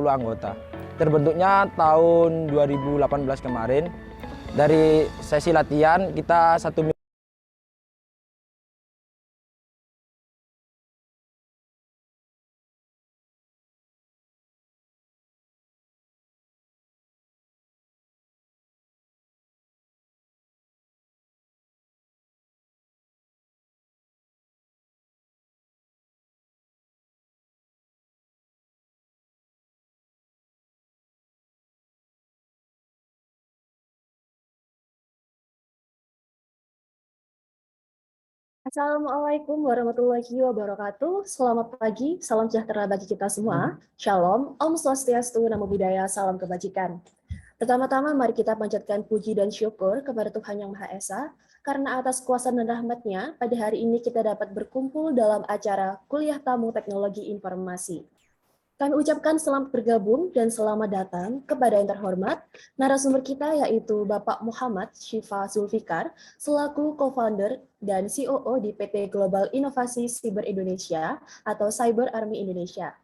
anggota. Terbentuknya tahun 2018 kemarin. Dari sesi latihan kita 1 minggu. Assalamualaikum warahmatullahi wabarakatuh. Selamat pagi, salam sejahtera bagi kita semua. Shalom, Om Swastiastu, Namo Buddhaya, salam kebajikan. Pertama-tama mari kita panjatkan puji dan syukur kepada Tuhan Yang Maha Esa, karena atas kuasa dan rahmat-Nya, pada hari ini kita dapat berkumpul dalam acara Kuliah Tamu Teknologi Informasi. Kami ucapkan selamat bergabung dan selamat datang kepada yang terhormat narasumber kita, yaitu Bapak Muhammad Syifa Zulfikar selaku co-founder dan COO di PT Global Inovasi Siber Indonesia atau Cyber Army Indonesia.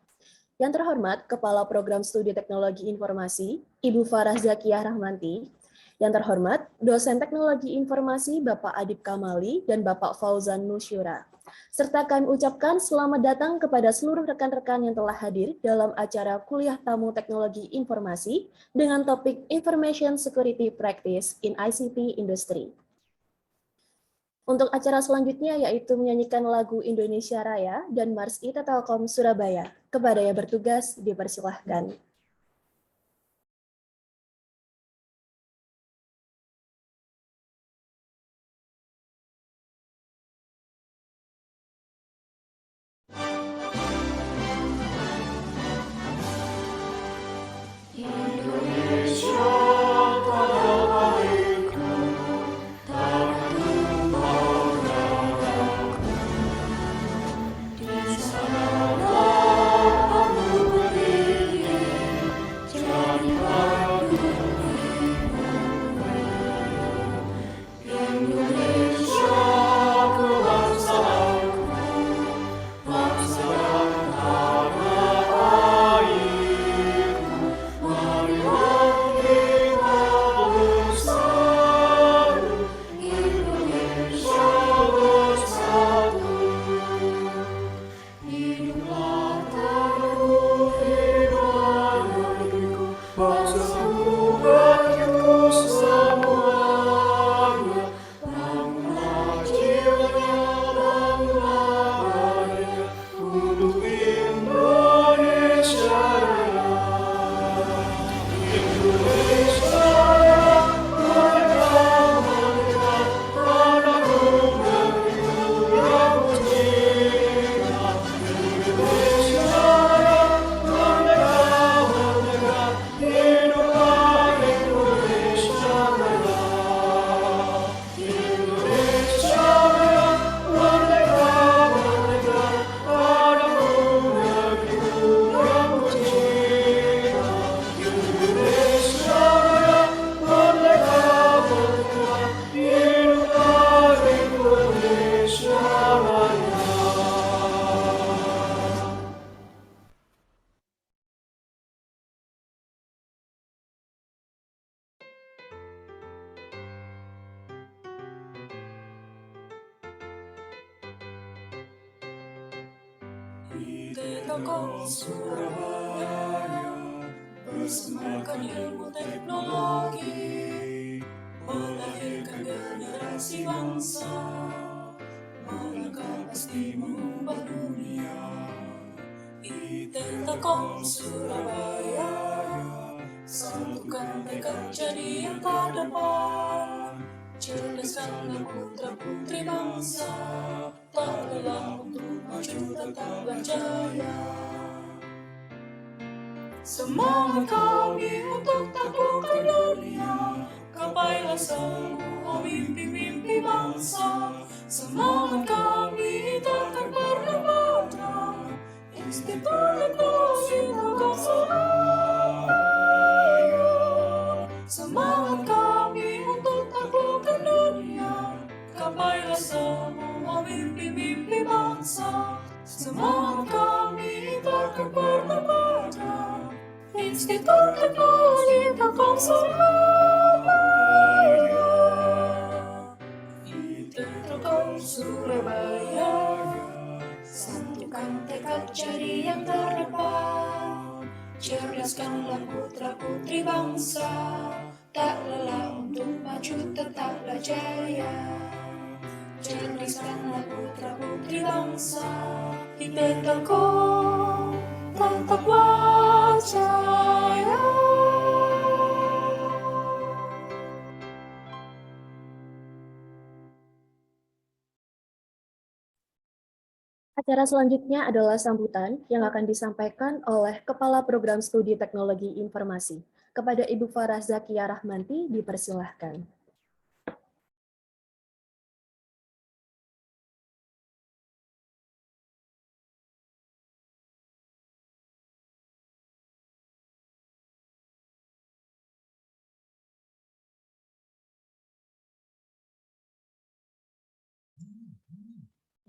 Yang terhormat Kepala Program Studi Teknologi Informasi Ibu Farah Zakiyah Rahmanti. Yang terhormat Dosen Teknologi Informasi Bapak Adib Kamali dan Bapak Fauzan Nusyura. Serta kami ucapkan selamat datang kepada seluruh rekan-rekan yang telah hadir dalam acara Kuliah Tamu Teknologi Informasi dengan topik Information Security Practice in ICT Industry. Untuk acara selanjutnya yaitu menyanyikan lagu Indonesia Raya dan Mars IT Telkom Surabaya. Kepada yang bertugas dipersilahkan. Telkom Surabaya persembahkan ilmu teknologi, melahirkan generasi bangsa, melangkah pasti mengubah dunia. Telkom Surabaya satukan tekad jadi yang terdepan, cerdaskanlah putra putri bangsa, tak lelah untuk maju tetap berjaya. Semangat kami untuk taklukkan dunia, gapailah semua mimpi-mimpi bangsa. Semangat kami takkan pernah padam, Institut Telkom Surabaya. Semangat kami untuk taklukkan dunia, gapailah semua mimpi-mimpi bangsa. Semangat kami takkan pernah padam, Institut Teknologi Telkom Surabaya, IT Telkom Surabaya, satukan tekad jadi yang terdepan, cerdaskanlah putra-putri bangsa, tak lelah untuk maju tetaplah jaya. Cerdaskanlah putra-putri bangsa, IT Telkom tetaplah jaya. Acara selanjutnya adalah sambutan yang akan disampaikan oleh Kepala Program Studi Teknologi Informasi. Kepada Ibu Farah Zakia Rahmanti, dipersilahkan.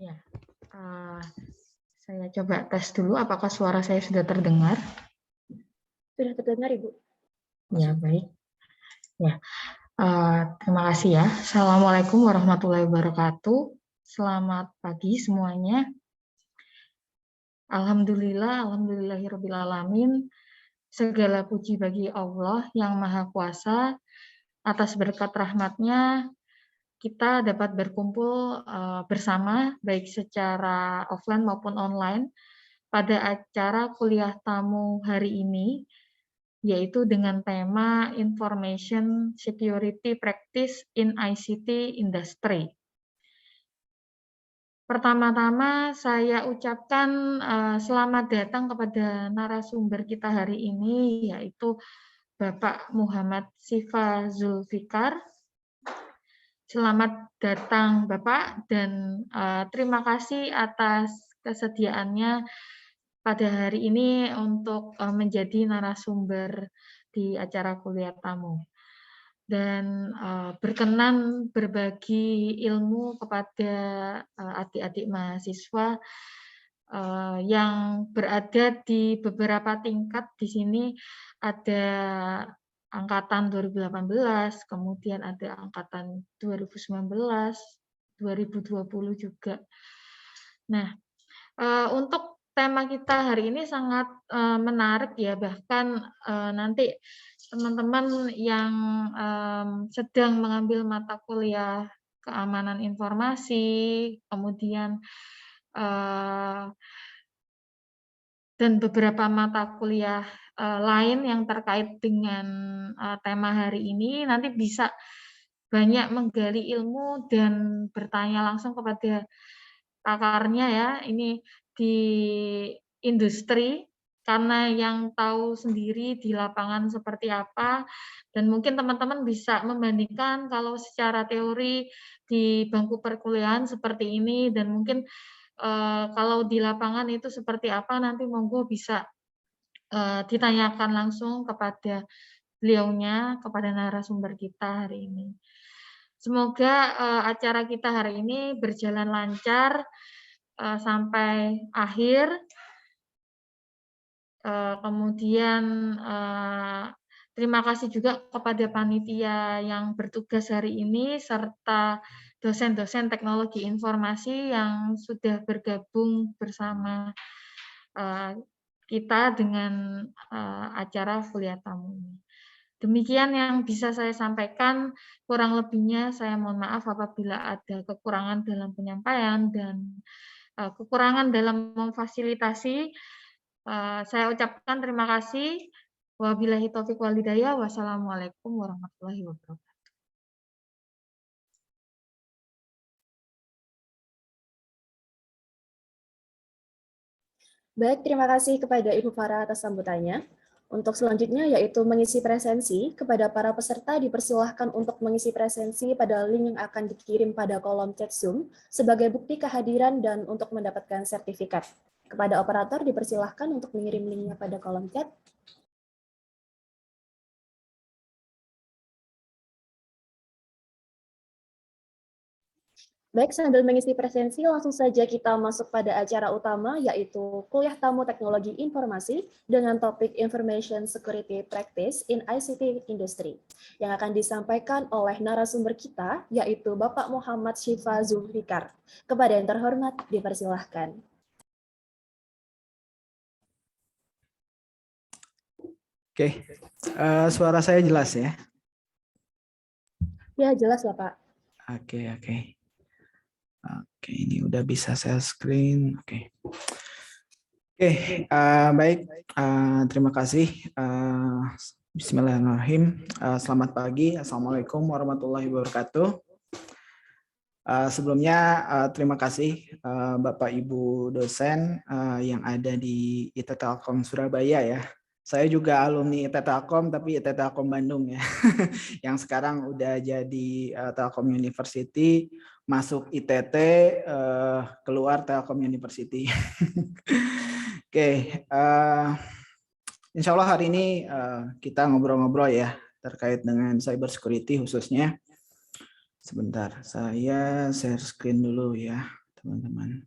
Ya, saya coba tes dulu apakah suara saya sudah terdengar. Sudah terdengar, Ibu? Ya, baik. Ya, terima kasih ya. Assalamualaikum warahmatullahi wabarakatuh. Selamat pagi semuanya. Alhamdulillahirabbil alamin. Segala puji bagi Allah yang Maha Kuasa. Atas berkat rahmat-Nya kita dapat berkumpul bersama baik secara offline maupun online pada acara kuliah tamu hari ini, yaitu dengan tema Information Security Practice in ICT Industry. Pertama-tama saya ucapkan selamat datang kepada narasumber kita hari ini, yaitu Bapak Muhammad Sifa Zulfikar. Selamat datang Bapak, dan terima kasih atas kesediaannya pada hari ini untuk menjadi narasumber di acara kuliah tamu. Dan berkenan berbagi ilmu kepada adik-adik mahasiswa yang berada di beberapa tingkat. Di sini ada angkatan 2018, kemudian ada angkatan 2019, 2020 juga. Nah, untuk tema kita hari ini sangat menarik ya, bahkan nanti teman-teman yang sedang mengambil mata kuliah keamanan informasi, kemudian dan beberapa mata kuliah lain yang terkait dengan tema hari ini nanti bisa banyak menggali ilmu dan bertanya langsung kepada pakarnya ya, ini di industri, karena yang tahu sendiri di lapangan seperti apa, dan mungkin teman-teman bisa membandingkan kalau secara teori di bangku perkuliahan seperti ini, dan mungkin kalau di lapangan itu seperti apa, nanti monggo bisa ditanyakan langsung kepada beliaunya, kepada narasumber kita hari ini. Semoga acara kita hari ini berjalan lancar sampai akhir. Kemudian terima kasih juga kepada panitia yang bertugas hari ini, serta dosen-dosen teknologi informasi yang sudah bergabung bersama kita dengan acara kuliah tamu ini. Demikian yang bisa saya sampaikan, kurang lebihnya saya mohon maaf apabila ada kekurangan dalam penyampaian dan kekurangan dalam memfasilitasi. Saya ucapkan terima kasih. Wabillahi taufiq wal hidayah. Wassalamualaikum warahmatullahi wabarakatuh. Baik, terima kasih kepada Ibu Farah atas sambutannya. Untuk selanjutnya yaitu mengisi presensi. Kepada para peserta dipersilahkan untuk mengisi presensi pada link yang akan dikirim pada kolom chat Zoom sebagai bukti kehadiran dan untuk mendapatkan sertifikat. Kepada operator dipersilahkan untuk mengirim linknya pada kolom chat. Baik, sambil mengisi presensi, langsung saja kita masuk pada acara utama, yaitu Kuliah Tamu Teknologi Informasi dengan topik Information Security Practice in ICT Industry, yang akan disampaikan oleh narasumber kita, yaitu Bapak Muhammad Syifa Zulfikar. Kepada yang terhormat, dipersilahkan. Oke, suara saya jelas ya? Ya, jelas Bapak. Oke. Oke, ini udah bisa share screen. Oke, baik. Terima kasih. Bismillahirrahmanirrahim. Selamat pagi. Assalamualaikum warahmatullahi wabarakatuh. Sebelumnya terima kasih Bapak Ibu dosen yang ada di IT Telkom Surabaya ya. Saya juga alumni IT Telkom tapi IT Telkom Bandung ya. Yang sekarang udah jadi Telkom University, masuk ITT, keluar Telkom University. Oke, insya Allah hari ini kita ngobrol-ngobrol ya terkait dengan cyber security khususnya. Sebentar, saya share screen dulu ya, teman-teman.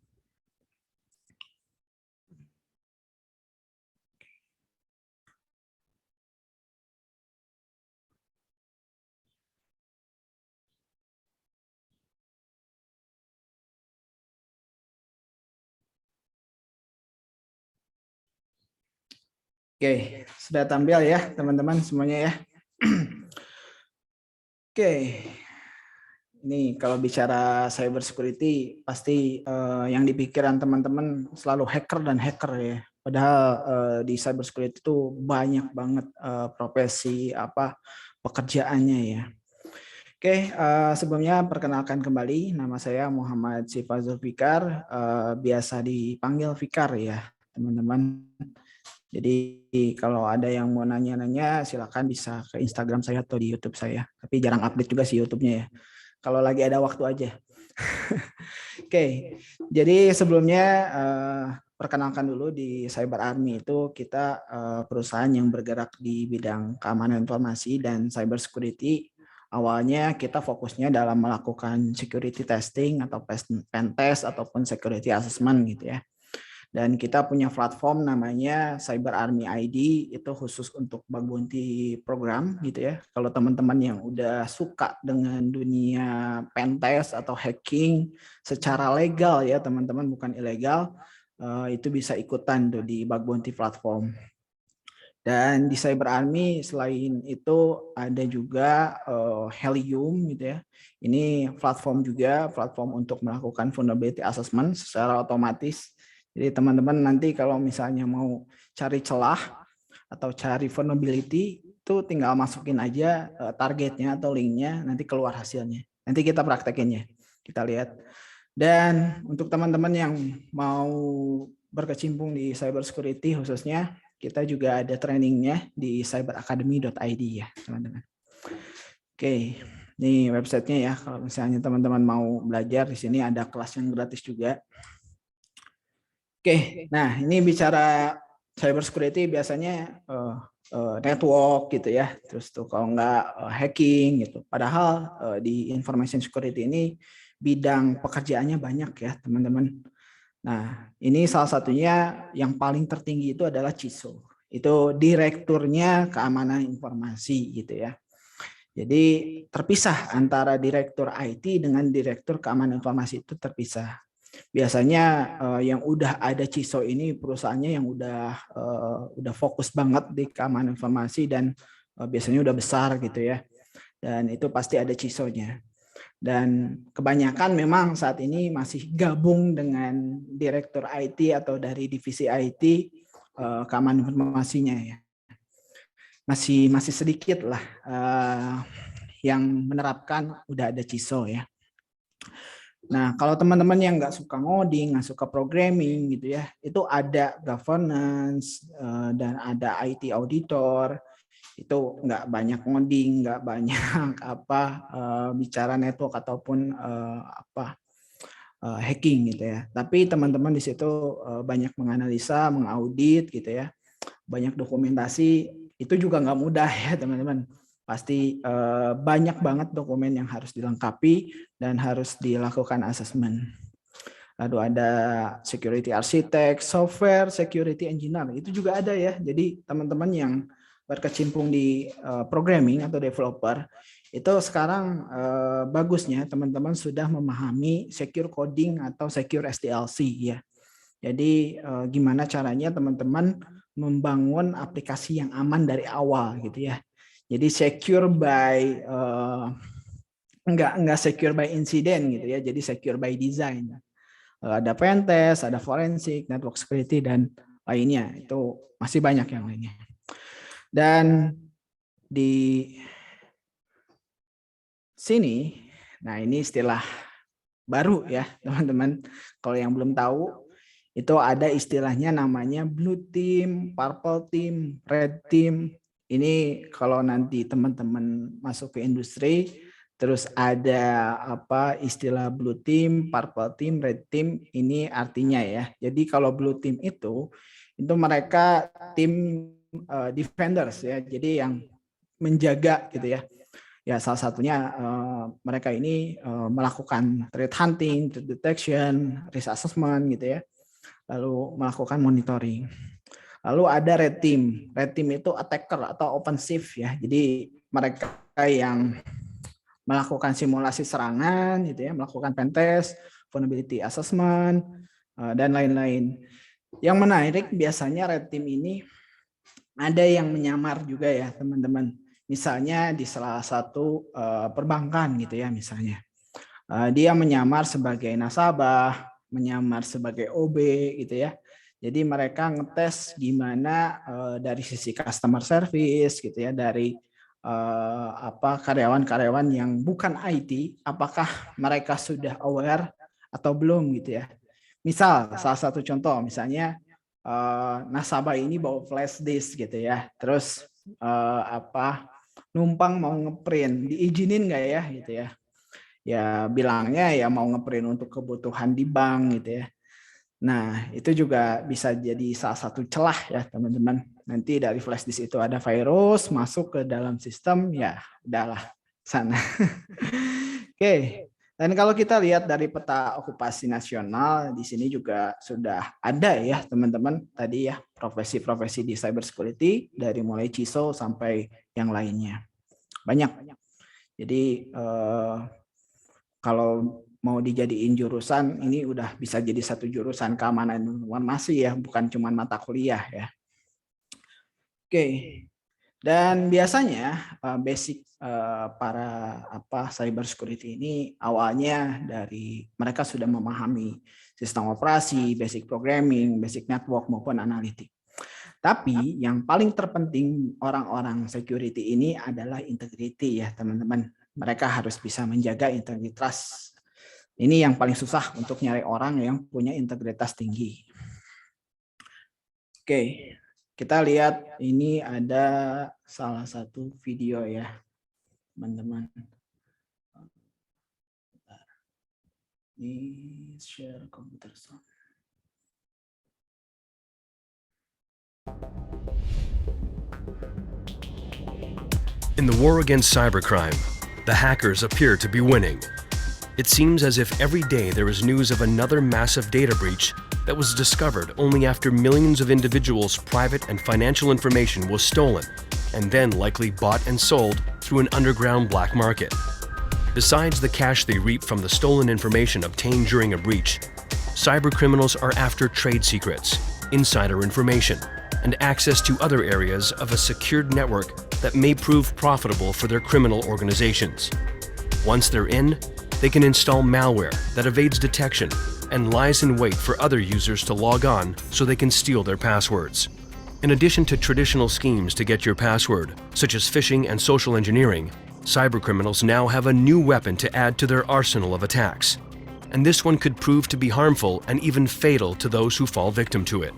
Oke, sudah tampil ya teman-teman semuanya ya. Oke, ini kalau bicara cyber security pasti yang dipikiran teman-teman selalu hacker dan hacker ya. Padahal di cyber security itu banyak banget profesi pekerjaannya ya. Oke, sebelumnya perkenalkan kembali, nama saya Muhammad Syifa Zulfikar, biasa dipanggil Fikar ya teman-teman. Jadi kalau ada yang mau nanya-nanya silakan bisa ke Instagram saya atau di YouTube saya. Tapi jarang update juga sih YouTube-nya ya. Kalau lagi ada waktu aja. Oke, jadi sebelumnya perkenalkan dulu di Cyber Army itu kita perusahaan yang bergerak di bidang keamanan informasi dan cyber security. Awalnya kita fokusnya dalam melakukan security testing atau pen test ataupun security assessment gitu ya. Dan kita punya platform namanya Cyber Army ID, itu khusus untuk bug bounty program gitu ya. Kalau teman-teman yang udah suka dengan dunia pentest atau hacking secara legal ya teman-teman, bukan ilegal, itu bisa ikutan tuh di bug bounty platform. Dan di Cyber Army selain itu ada juga Helium gitu ya. Ini platform juga, platform untuk melakukan vulnerability assessment secara otomatis. Jadi teman-teman nanti kalau misalnya mau cari celah atau cari vulnerability itu tinggal masukin aja targetnya atau linknya, nanti keluar hasilnya. Nanti kita praktekinnya, kita lihat. Dan untuk teman-teman yang mau berkecimpung di cyber security khususnya, kita juga ada trainingnya di cyberacademy.id ya teman-teman. Oke, ini websitenya ya. Kalau misalnya teman-teman mau belajar di sini ada kelas yang gratis juga. Oke, nah ini bicara cyber security biasanya network gitu ya, terus tuh kalau nggak hacking gitu. Padahal di information security ini bidang pekerjaannya banyak ya teman-teman. Nah ini salah satunya yang paling tertinggi itu adalah CISO, itu direkturnya keamanan informasi gitu ya. Jadi terpisah antara direktur IT dengan direktur keamanan informasi itu terpisah. Biasanya yang udah ada CISO ini perusahaannya yang udah fokus banget di keamanan informasi dan biasanya udah besar gitu ya. Dan itu pasti ada CISO-nya. Dan kebanyakan memang saat ini masih gabung dengan direktur IT atau dari divisi IT keamanan informasinya ya. Masih sedikit lah yang menerapkan udah ada CISO ya. Nah, kalau teman-teman yang nggak suka ngoding, nggak suka programming gitu ya, itu ada governance dan ada IT auditor. Itu nggak banyak ngoding, nggak banyak bicara network ataupun hacking gitu ya. Tapi teman-teman di situ banyak menganalisa, mengaudit gitu ya, banyak dokumentasi. Itu juga nggak mudah ya teman-teman. pasti banyak banget dokumen yang harus dilengkapi dan harus dilakukan asesmen. Lalu ada security architect, software security engineer, itu juga ada ya. Jadi teman-teman yang berkecimpung di programming atau developer, itu sekarang bagusnya teman-teman sudah memahami secure coding atau secure SDLC ya. Jadi gimana caranya teman-teman membangun aplikasi yang aman dari awal gitu ya. Jadi secure by enggak secure by incident gitu ya. Jadi secure by design. Ada pentest, ada forensik, network security dan lainnya. Itu masih banyak yang lainnya. Dan di sini, nah ini istilah baru ya teman-teman. Kalau yang belum tahu, itu ada istilahnya namanya blue team, purple team, red team. Ini kalau nanti teman-teman masuk ke industri, terus ada apa istilah blue team, purple team, red team, ini artinya ya. Jadi kalau blue team itu mereka tim defenders ya. Jadi yang menjaga gitu ya. Ya salah satunya mereka ini melakukan threat hunting, threat detection, risk assessment gitu ya. Lalu melakukan monitoring. Lalu ada red team. Red team itu attacker atau offensive ya. Jadi mereka yang melakukan simulasi serangan gitu ya, melakukan pentest, vulnerability assessment dan lain-lain. Yang menarik biasanya red team ini ada yang menyamar juga ya, teman-teman. Misalnya di salah satu perbankan gitu ya misalnya. Dia menyamar sebagai nasabah, menyamar sebagai OB gitu ya. Jadi mereka ngetes gimana dari sisi customer service gitu ya, dari karyawan-karyawan yang bukan IT, apakah mereka sudah aware atau belum gitu ya. Misal salah satu contoh misalnya nasabah ini bawa flash disk gitu ya, terus numpang mau ngeprint, diizinin nggak ya gitu ya. Ya bilangnya ya mau ngeprint untuk kebutuhan di bank gitu ya. Nah itu juga bisa jadi salah satu celah ya teman-teman. Nanti dari flash disk itu ada virus masuk ke dalam sistem, ya udahlah sana. Oke, dan kalau kita lihat dari peta okupasi nasional, di sini juga sudah ada ya teman-teman tadi ya profesi-profesi di cybersecurity dari mulai CISO sampai yang lainnya. Banyak. Jadi kalau mau dijadiin jurusan, ini udah bisa jadi satu jurusan keamanan informasi ya, bukan cuma mata kuliah ya. Oke, dan biasanya basic para cyber security ini awalnya dari mereka sudah memahami sistem operasi, basic programming, basic network maupun analitik. Tapi yang paling terpenting orang-orang security ini adalah integrity ya teman-teman. Mereka harus bisa menjaga integritas. Ini yang paling susah untuk nyari orang yang punya integritas tinggi. Oke. Kita lihat ini ada salah satu video ya, teman-teman. Ini share komputer. In the war against cybercrime, the hackers appear to be winning. It seems as if every day there is news of another massive data breach that was discovered only after millions of individuals' private and financial information was stolen and then likely bought and sold through an underground black market. Besides the cash they reap from the stolen information obtained during a breach, cybercriminals are after trade secrets, insider information, and access to other areas of a secured network that may prove profitable for their criminal organizations. Once they're in, they can install malware that evades detection and lies in wait for other users to log on so they can steal their passwords. In addition to traditional schemes to get your password, such as phishing and social engineering, cybercriminals now have a new weapon to add to their arsenal of attacks. And this one could prove to be harmful and even fatal to those who fall victim to it.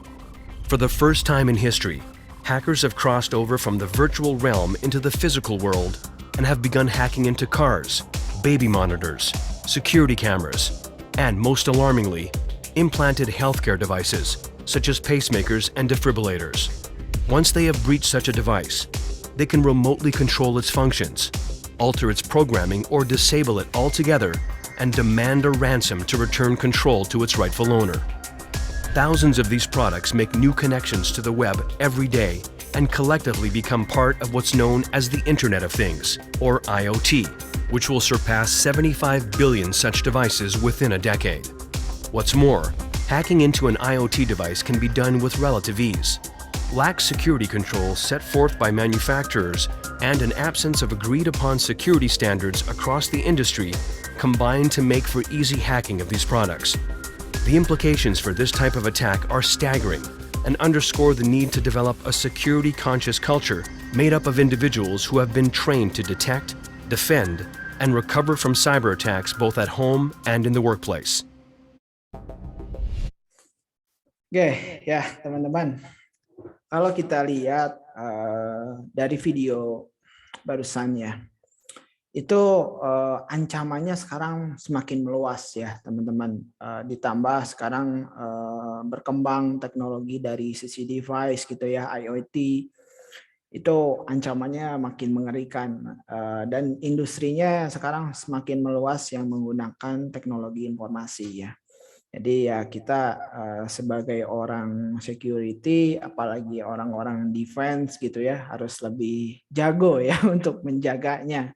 For the first time in history, hackers have crossed over from the virtual realm into the physical world and have begun hacking into cars, baby monitors, security cameras, and most alarmingly, implanted healthcare devices such as pacemakers and defibrillators. Once they have breached such a device, they can remotely control its functions, alter its programming or disable it altogether, and demand a ransom to return control to its rightful owner. Thousands of these products make new connections to the web every day and collectively become part of what's known as the Internet of Things, or IoT, which will surpass 75 billion such devices within a decade. What's more, hacking into an IoT device can be done with relative ease. Lax security controls set forth by manufacturers and an absence of agreed-upon security standards across the industry combine to make for easy hacking of these products. The implications for this type of attack are staggering and underscore the need to develop a security-conscious culture made up of individuals who have been trained to detect, defend, and recover from cyber attacks both at home and in the workplace. Oke, ya teman-teman. Kalau kita lihat dari video barusannya, itu ancamannya sekarang semakin meluas ya teman-teman. Ditambah sekarang berkembang teknologi dari sisi device gitu ya, IoT, itu ancamannya makin mengerikan. Dan industrinya sekarang semakin meluas yang menggunakan teknologi informasi ya. Jadi ya kita sebagai orang security, apalagi orang-orang defense gitu ya, harus lebih jago ya untuk menjaganya.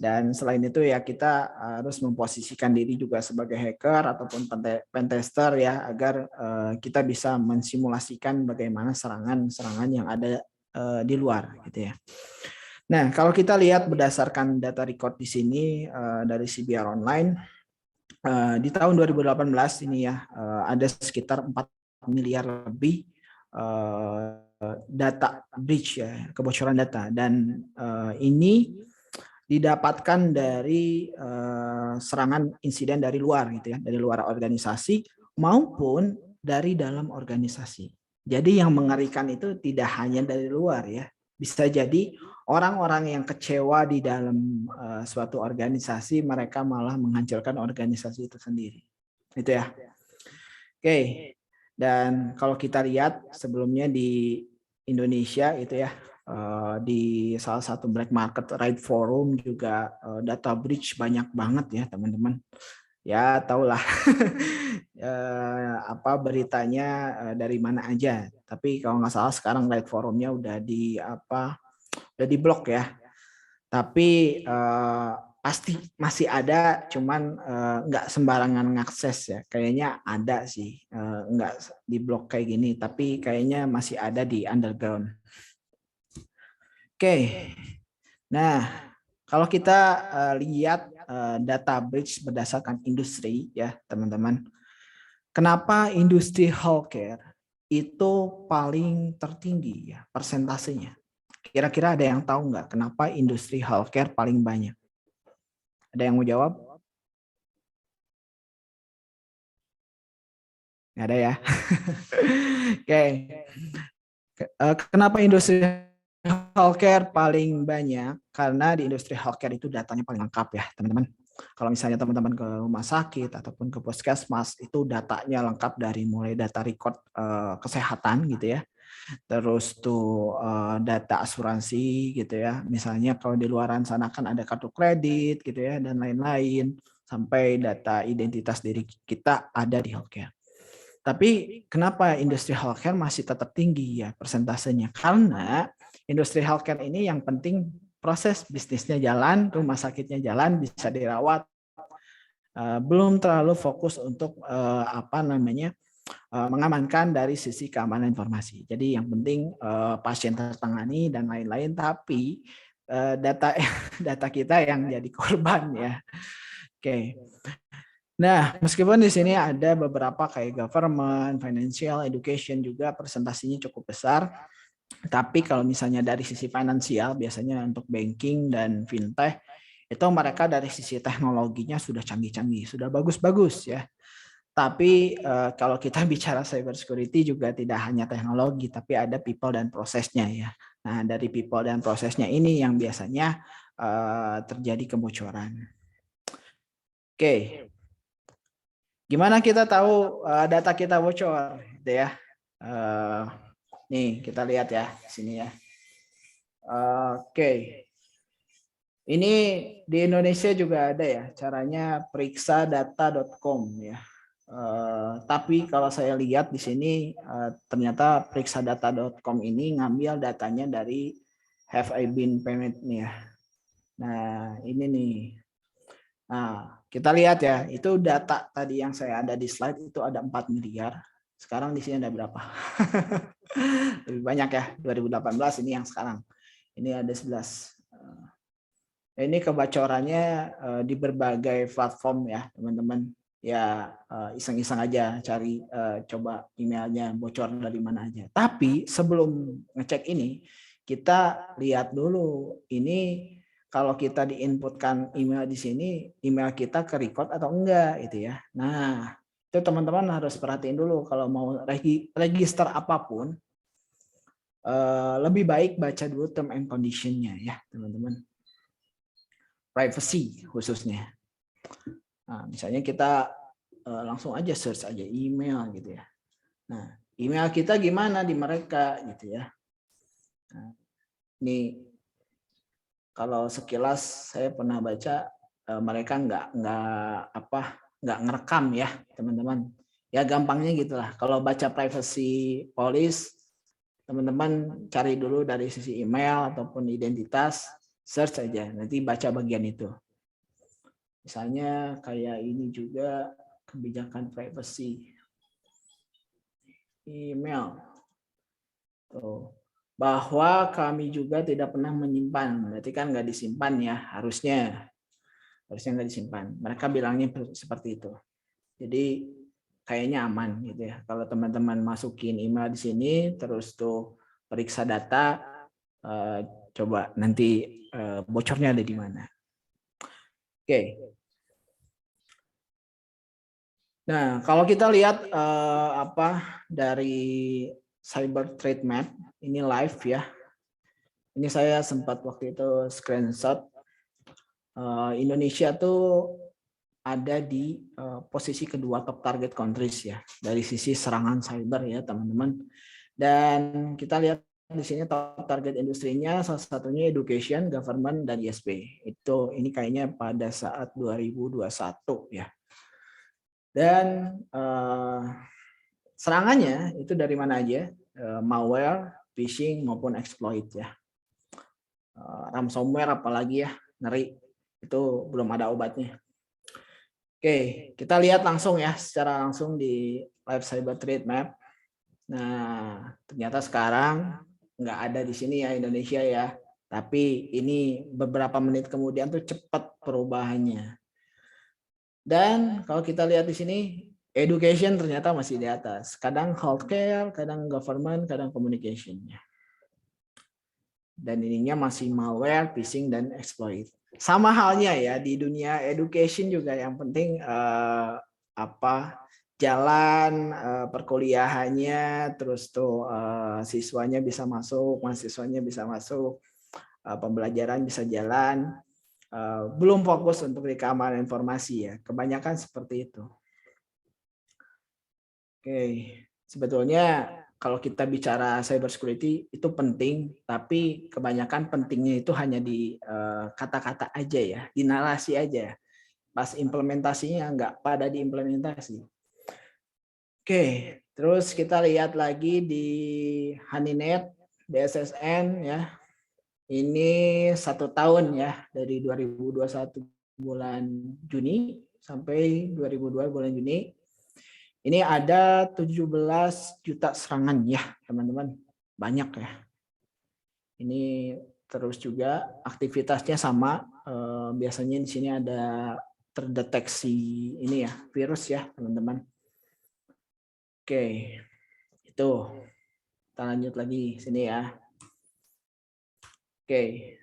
Dan selain itu ya kita harus memposisikan diri juga sebagai hacker ataupun pentester ya, agar kita bisa mensimulasikan bagaimana serangan-serangan yang ada di luar gitu ya. Nah, kalau kita lihat berdasarkan data record di sini dari CBR Online, di tahun 2018 ini ya ada sekitar 4 miliar lebih data breach ya, kebocoran data, dan ini didapatkan dari serangan insiden dari luar gitu ya, dari luar organisasi maupun dari dalam organisasi. Jadi yang mengerikan itu tidak hanya dari luar ya, bisa jadi orang-orang yang kecewa di dalam suatu organisasi, mereka malah menghancurkan organisasi itu sendiri. Itu ya. Oke. Dan kalau kita lihat sebelumnya di Indonesia itu ya, di salah satu black market Right Forum juga data breach banyak banget ya teman-teman. Ya tahulah apa beritanya dari mana aja. Tapi kalau nggak salah sekarang Right Forumnya udah di blok ya. Tapi pasti masih ada, cuman nggak sembarangan ngakses ya. Kayaknya ada sih, nggak di blok kayak gini, tapi kayaknya masih ada di underground. Oke, nah kalau kita lihat data breach berdasarkan industri ya teman-teman, kenapa industri healthcare itu paling tertinggi ya persentasenya? Kira-kira ada yang tahu nggak kenapa industri healthcare paling banyak? Ada yang mau jawab? Nggak ada ya? Oke. Kenapa industri healthcare paling banyak? Karena di industri healthcare itu datanya paling lengkap ya teman-teman. Kalau misalnya teman-teman ke rumah sakit ataupun ke puskesmas, itu datanya lengkap dari mulai data record kesehatan gitu ya. Terus tuh data asuransi gitu ya. Misalnya kalau di luaran sana kan ada kartu kredit gitu ya dan lain-lain, sampai data identitas diri kita ada di healthcare. Tapi kenapa industri healthcare masih tetap tinggi ya persentasenya? Karena industri healthcare ini yang penting proses bisnisnya jalan, rumah sakitnya jalan, bisa dirawat. Belum terlalu fokus untuk mengamankan dari sisi keamanan informasi. Jadi yang penting pasien tertangani dan lain-lain, tapi data kita yang jadi korban ya. Oke. Nah, meskipun di sini ada beberapa kayak government, financial, education juga presentasinya cukup besar. Tapi kalau misalnya dari sisi finansial, biasanya untuk banking dan fintech, itu mereka dari sisi teknologinya sudah canggih-canggih, sudah bagus-bagus ya. Tapi kalau kita bicara cyber security juga tidak hanya teknologi, tapi ada people dan prosesnya ya. Nah, dari people dan prosesnya ini yang biasanya terjadi kebocoran. Oke. Gimana kita tahu data kita bocor gitu ya? Nih, kita lihat ya di sini ya. Oke. Ini di Indonesia juga ada ya, caranya periksadata.com ya. Tapi kalau saya lihat di sini ternyata periksadata.com ini ngambil datanya dari Have I Been Payment nih ya. Nah, ini nih. Nah, kita lihat ya, itu data tadi yang saya ada di slide itu ada 4 miliar. Sekarang di sini ada berapa? Lebih banyak ya, 2018 ini yang sekarang. Ini ada 11. Ini kebocorannya di berbagai platform ya, teman-teman. Ya, iseng-iseng aja cari coba emailnya bocor dari mana aja. Tapi sebelum ngecek ini, kita lihat dulu ini kalau kita diinputkan email di sini, email kita ke record atau enggak gitu ya. Nah, itu teman-teman harus perhatiin dulu kalau mau register apapun, lebih baik baca dulu term and condition-nya ya, teman-teman. Privacy khususnya. Nah, misalnya kita langsung aja search aja email gitu ya. Nah, email kita gimana di mereka gitu ya. Nah, ini kalau sekilas saya pernah baca mereka nggak ngerekam ya teman-teman. Ya gampangnya gitulah. Kalau baca privacy policy, teman-teman cari dulu dari sisi email ataupun identitas, search aja. Nanti baca bagian itu. Misalnya kayak ini juga kebijakan privacy email. Tuh. Bahwa kami juga tidak pernah menyimpan, berarti kan nggak disimpan ya, harusnya nggak disimpan. Mereka bilangnya seperti itu. Jadi kayaknya aman gitu ya. Kalau teman-teman masukin email di sini, terus tuh periksa data, coba nanti bocornya ada di mana. Oke. Nah, kalau kita lihat dari Cyber Threat Map, ini live ya. Ini saya sempat waktu itu screenshot. Indonesia tuh ada di posisi kedua top target countries ya dari sisi serangan cyber ya teman-teman. Dan kita lihat di sini top target industrinya salah satunya education, government, dan ISP. Ini kayaknya pada saat 2021 ya. Dan serangannya itu dari mana aja? Malware, phishing maupun exploit ya. Ransomware apalagi ya, ngeri. Itu belum ada obatnya. Oke, kita lihat langsung ya secara langsung di Live Cyber Threat Map. Nah, ternyata sekarang nggak ada di sini ya Indonesia ya. Tapi ini beberapa menit kemudian tuh cepat perubahannya. Dan kalau kita lihat di sini, education ternyata masih di atas. Kadang healthcare, kadang government, kadang communication. Dan ininya masih malware, phishing, dan exploit. Sama halnya ya di dunia education juga yang penting jalan perkuliahannya, terus tuh siswanya bisa masuk, mahasiswanya bisa masuk, pembelajaran bisa jalan. Belum fokus untuk di keamanan informasi ya, kebanyakan seperti itu. Oke, sebetulnya kalau kita bicara cyber security itu penting, tapi kebanyakan pentingnya itu hanya di kata-kata aja ya, di narasi aja. Pas implementasinya nggak pada diimplementasi. Oke, terus kita lihat lagi di Honeynet, BSSN ya. Ini 1 tahun ya, dari 2021 bulan Juni sampai 2022 bulan Juni. Ini ada 17 juta serangan ya, teman-teman. Banyak ya. Ini terus juga aktivitasnya sama. Biasanya di sini ada terdeteksi ini ya, virus ya, teman-teman. Oke. Itu. Kita lanjut lagi sini ya. Oke.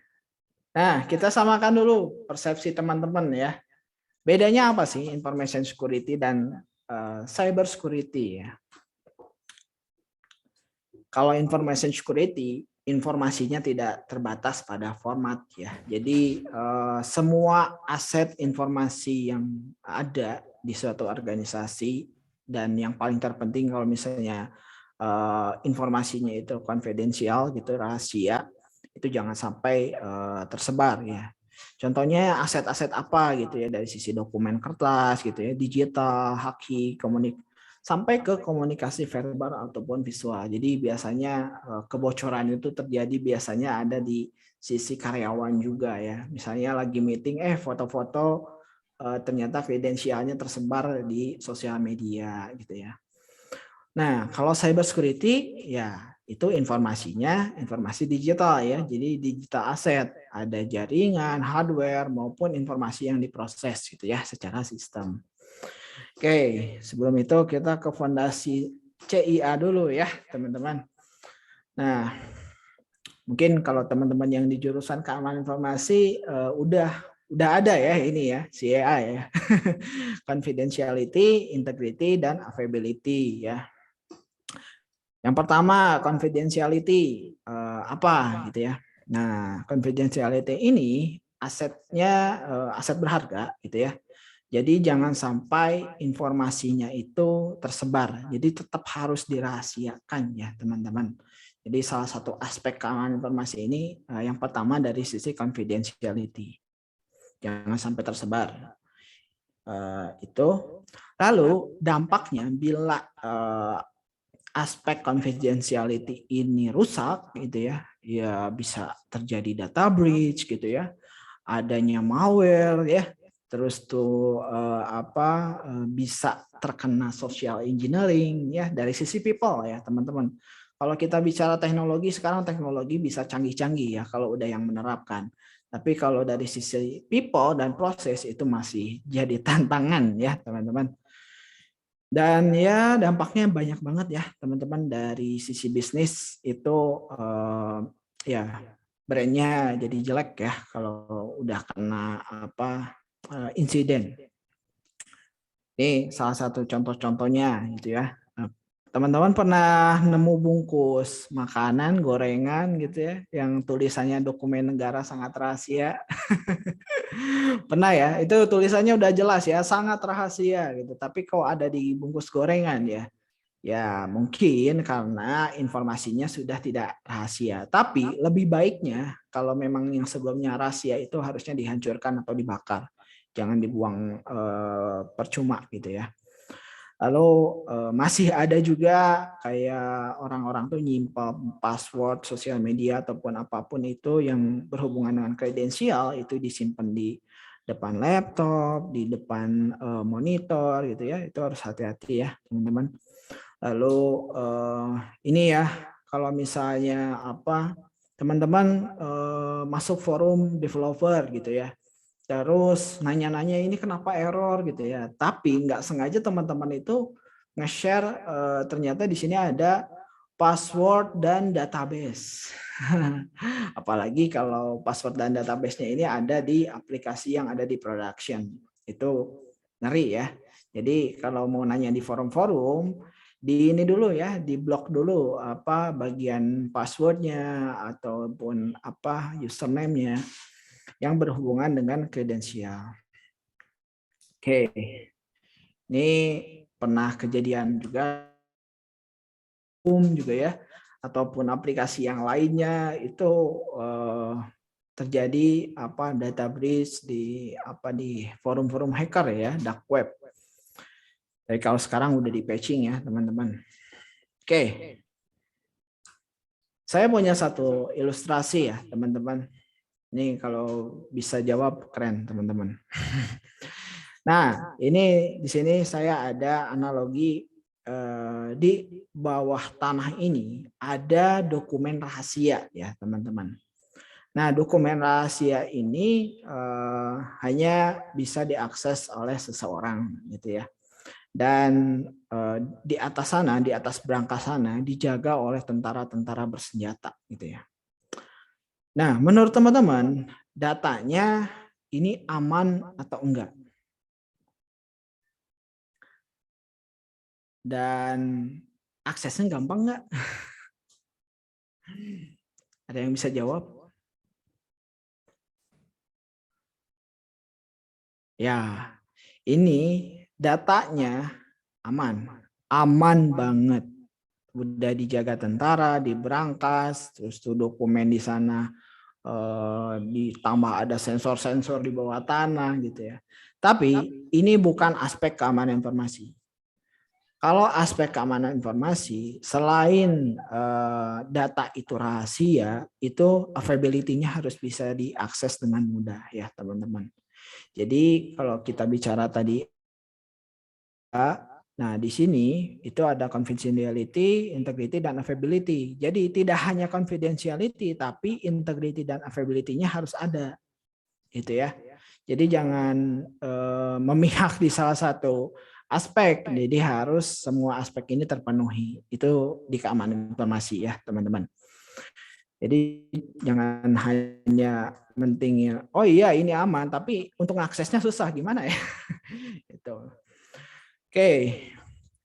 Nah, kita samakan dulu persepsi teman-teman ya. Bedanya apa sih information security dan cyber security ya? Kalau information security, informasinya tidak terbatas pada format ya. Jadi semua aset informasi yang ada di suatu organisasi dan yang paling terpenting kalau misalnya informasinya itu konfidensial gitu, rahasia, itu jangan sampai tersebar ya. Contohnya aset-aset apa gitu ya, dari sisi dokumen kertas gitu ya, digital, haki, sampai ke komunikasi verbal ataupun visual. Jadi biasanya kebocoran itu terjadi biasanya ada di sisi karyawan juga ya. Misalnya lagi meeting, foto-foto ternyata kredensialnya tersebar di sosial media gitu ya. Nah, kalau cyber security ya itu informasinya informasi digital ya. Jadi digital aset, ada jaringan, hardware maupun informasi yang diproses gitu ya secara sistem. Oke, sebelum itu kita ke fondasi CIA dulu ya, teman-teman. Nah, mungkin kalau teman-teman yang di jurusan keamanan informasi udah ada ya ini ya, CIA ya. Confidentiality, integrity, dan availability ya. Yang pertama, confidentiality apa gitu ya. Nah, confidentiality ini asetnya aset berharga gitu ya. Jadi jangan sampai informasinya itu tersebar. Jadi tetap harus dirahasiakan ya, teman-teman. Jadi salah satu aspek keamanan informasi ini yang pertama dari sisi confidentiality. Jangan sampai tersebar. Itu. Lalu dampaknya bila aspek confidentiality ini rusak gitu ya, ya bisa terjadi data breach gitu ya, adanya malware ya, terus tuh bisa terkena social engineering ya dari sisi people ya teman-teman. Kalau kita bicara teknologi sekarang teknologi bisa canggih-canggih ya kalau udah yang menerapkan. Tapi kalau dari sisi people dan proses itu masih jadi tantangan ya teman-teman. Dan ya dampaknya banyak banget ya teman-teman, dari sisi bisnis itu ya brandnya jadi jelek ya kalau udah kena insiden. Ini salah satu contoh-contohnya gitu ya. Teman-teman pernah nemu bungkus makanan gorengan gitu ya yang tulisannya dokumen negara sangat rahasia? Pernah ya, itu tulisannya udah jelas ya, sangat rahasia gitu. Tapi kok ada di bungkus gorengan ya? Ya mungkin karena informasinya sudah tidak rahasia. Tapi lebih baiknya kalau memang yang sebelumnya rahasia itu harusnya dihancurkan atau dibakar. Jangan dibuang percuma gitu ya. Lalu masih ada juga kayak orang-orang tuh nyimpan password sosial media ataupun apapun itu yang berhubungan dengan kredensial itu disimpan di depan laptop, di depan monitor gitu ya. Itu harus hati-hati ya teman-teman. Lalu ini ya kalau misalnya teman-teman masuk forum developer gitu ya. Terus nanya-nanya ini kenapa error gitu ya. Tapi nggak sengaja teman-teman itu nge-share ternyata di sini ada password dan database. Apalagi kalau password dan database-nya ini ada di aplikasi yang ada di production. Itu ngeri ya. Jadi kalau mau nanya di forum-forum, di ini dulu ya, di blok dulu bagian passwordnya ataupun username-nya yang berhubungan dengan kredensial. Oke, ini pernah kejadian juga ya, ataupun aplikasi yang lainnya itu terjadi data breach di forum-forum hacker ya, dark web. Jadi kalau sekarang udah di patching ya teman-teman. Oke, saya punya satu ilustrasi ya teman-teman. Ini kalau bisa jawab keren teman-teman. Nah, ini di sini saya ada analogi di bawah tanah ini ada dokumen rahasia ya teman-teman. Nah, dokumen rahasia ini hanya bisa diakses oleh seseorang gitu ya. Dan di atas sana, di atas berangkas sana dijaga oleh tentara-tentara bersenjata gitu ya. Nah, menurut teman-teman, datanya ini aman atau enggak? Dan aksesnya gampang enggak? Ada yang bisa jawab? Ya, ini datanya aman banget. Udah dijaga tentara, di berangkas, terus tuh dokumen di sana ditambah ada sensor-sensor di bawah tanah gitu ya. Tapi ini bukan aspek keamanan informasi. Kalau aspek keamanan informasi, selain data itu rahasia, itu availability-nya harus bisa diakses dengan mudah ya teman-teman. Jadi kalau kita bicara tadi, nah di sini itu ada confidentiality, integrity, dan availability. Jadi tidak hanya confidentiality, tapi integrity dan availability-nya harus ada, gitu ya. Jadi jangan memihak di salah satu aspek, jadi harus semua aspek ini terpenuhi. Itu di keamanan informasi ya teman-teman. Jadi jangan hanya mentingin, oh iya ini aman, tapi untuk aksesnya susah, gimana ya? Itu. Oke,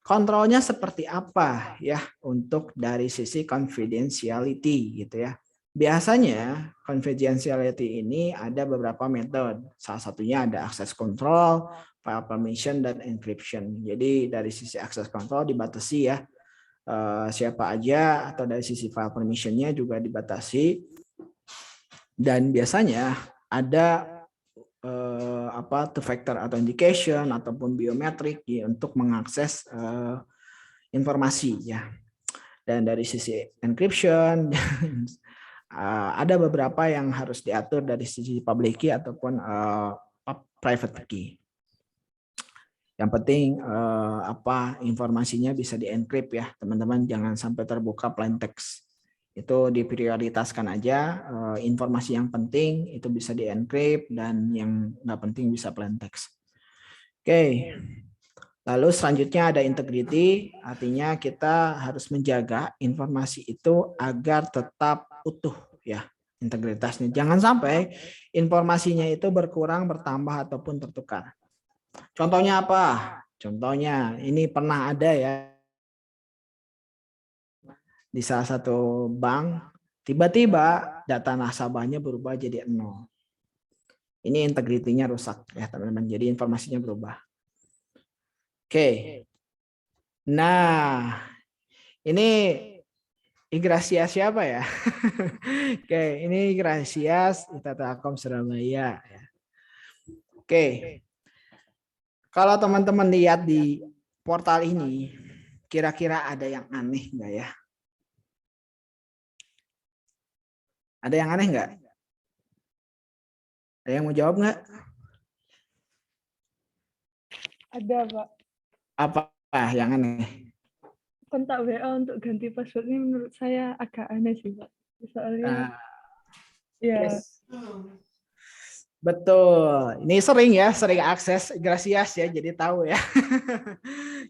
kontrolnya seperti apa ya untuk dari sisi confidentiality gitu ya. Biasanya confidentiality ini ada beberapa metode. Salah satunya ada access control, file permission, dan encryption. Jadi dari sisi access control dibatasi ya, siapa aja, atau dari sisi file permission-nya juga dibatasi. Dan biasanya ada two-factor authentication ataupun biometrik ya, untuk mengakses informasi ya. Dan dari sisi encryption ada beberapa yang harus diatur dari sisi public key ataupun private key. Yang penting informasinya bisa di-encrypt ya teman-teman, jangan sampai terbuka plain text. Itu diprioritaskan aja, informasi yang penting itu bisa di-encrypt dan yang nggak penting bisa plain text. Oke. Lalu selanjutnya ada integrity, artinya kita harus menjaga informasi itu agar tetap utuh ya integritasnya. Jangan sampai informasinya itu berkurang, bertambah ataupun tertukar. Contohnya apa? Contohnya ini pernah ada ya di salah satu bank, tiba-tiba data nasabahnya berubah jadi 0. Ini integritinya rusak ya teman-teman. Jadi informasinya berubah. Oke. Nah, ini Igrasias siapa ya? Oke, ini Igrasias ITA Telkom Surabaya. Oke. Kalau teman-teman lihat di portal ini, kira-kira ada yang aneh nggak ya? Ada yang aneh nggak? Ada yang mau jawab nggak? Ada, Pak. Apa yang aneh? Kontak WA untuk ganti password ini menurut saya agak aneh sih, Pak. Soalnya, ya. Yes. Betul. Ini sering akses Gracias ya, jadi tahu ya.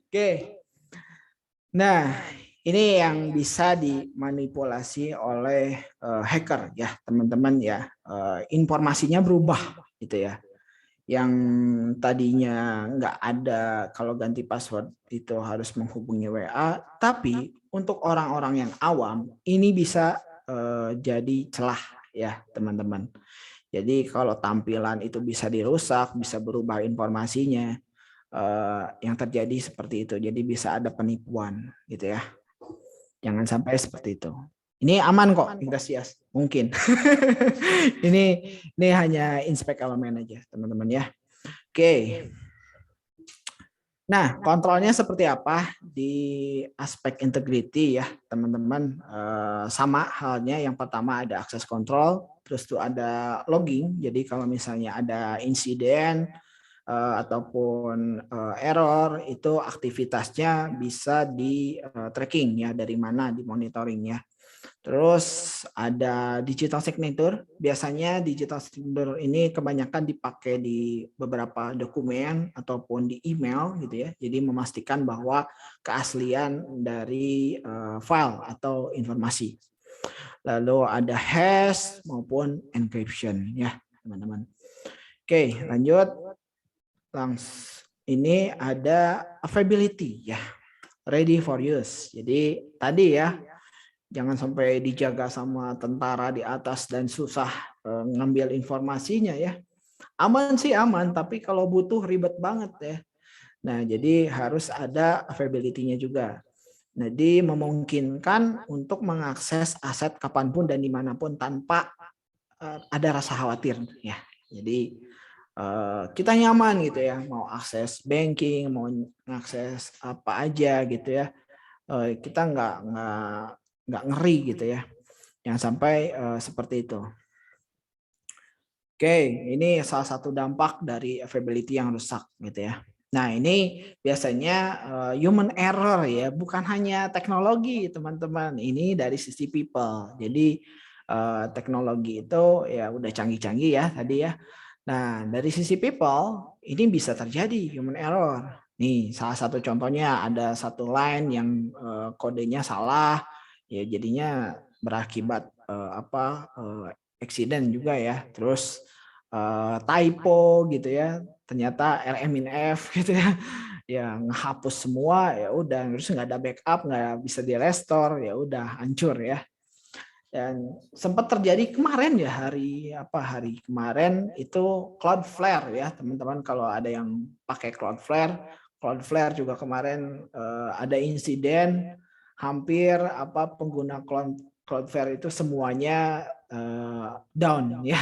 Oke. Nah, ini yang bisa dimanipulasi oleh hacker ya, teman-teman ya. Informasinya berubah gitu ya. Yang tadinya nggak ada, kalau ganti password itu harus menghubungi WA, tapi untuk orang-orang yang awam ini bisa jadi celah ya teman-teman. Jadi kalau tampilan itu bisa dirusak, bisa berubah informasinya, yang terjadi seperti itu. Jadi bisa ada penipuan gitu ya. Jangan sampai seperti itu. Ini aman kok, Igrasias. Mungkin. ini hanya inspek elemen aja, teman-teman ya. Oke. Nah, kontrolnya seperti apa di aspek integrity ya, teman-teman. Sama halnya, yang pertama ada access control, terus tuh ada logging. Jadi kalau misalnya ada insiden ataupun error, itu aktivitasnya bisa di tracking ya, dari mana, di monitoring ya. Terus ada digital signature. Biasanya digital signature ini kebanyakan dipakai di beberapa dokumen ataupun di email gitu ya. Jadi memastikan bahwa keaslian dari file atau informasi. Lalu ada hash maupun encryption ya, teman-teman. Oke, lanjut. Ini ada availability ya. Ready for use. Jadi tadi ya, jangan sampai dijaga sama tentara di atas dan susah ngambil informasinya ya. Aman sih aman, tapi kalau butuh ribet banget ya. Nah, jadi harus ada availability-nya juga. Jadi memungkinkan untuk mengakses aset kapanpun dan dimanapun tanpa ada rasa khawatir ya. Jadi kita nyaman gitu ya, mau akses banking, mau akses apa aja gitu ya. Kita nggak ngeri gitu ya. Yang sampai seperti itu. Oke, ini salah satu dampak dari availability yang rusak gitu ya. Nah, ini biasanya human error ya, bukan hanya teknologi teman-teman. Ini dari sisi people. Jadi teknologi itu ya udah canggih-canggih ya tadi ya. Nah, dari sisi people ini bisa terjadi human error. Nih, salah satu contohnya ada satu line yang kodenya salah, ya jadinya berakibat accident juga ya. Terus typo gitu ya, ternyata RMINF gitu ya, ya ngehapus semua ya udah, terus nggak ada backup, nggak bisa di restore, ya udah hancur ya. Dan sempat terjadi kemarin ya, hari kemarin itu Cloudflare ya teman-teman, kalau ada yang pakai Cloudflare juga kemarin ada insiden, hampir pengguna Cloudflare itu semuanya down ya.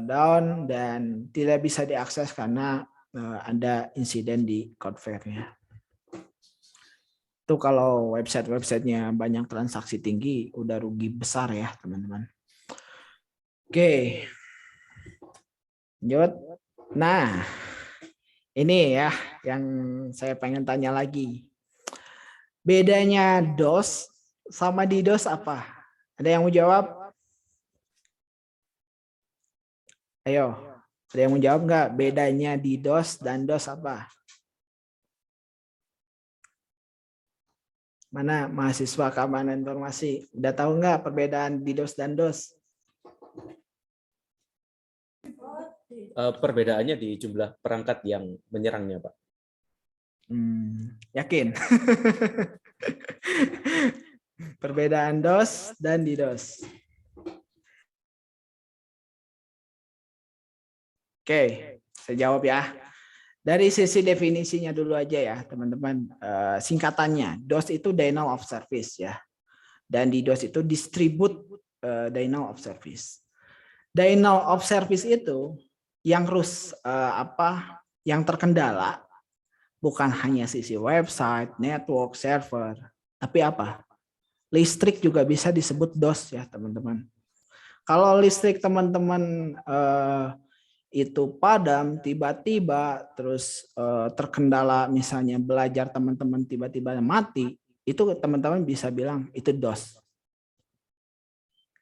Down dan tidak bisa diakses karena ada insiden di Cloudflare-nya. Itu kalau website-websitenya banyak transaksi tinggi, udah rugi besar ya teman-teman. Oke, lanjut. Nah, ini ya yang saya pengen tanya lagi. Bedanya DOS sama DDoS apa? Ada yang mau jawab? Ayo, ada yang mau jawab nggak? Bedanya DDoS dan DOS apa? Mana mahasiswa keamanan informasi? Udah tahu nggak perbedaan DDoS dan DOS? Perbedaannya di jumlah perangkat yang menyerangnya, Pak. Yakin? Perbedaan DOS dan DDoS. Oke, saya jawab ya. Dari sisi definisinya dulu aja ya, teman-teman. Singkatannya, DOS itu denial of service ya. Dan DDoS itu distribute denial of service. Denial of service itu yang yang terkendala bukan hanya sisi website, network, server, tapi apa? Listrik juga bisa disebut DOS ya, teman-teman. Kalau listrik teman-teman itu padam tiba-tiba, terus terkendala, misalnya belajar teman-teman tiba-tiba mati, itu teman-teman bisa bilang itu DOS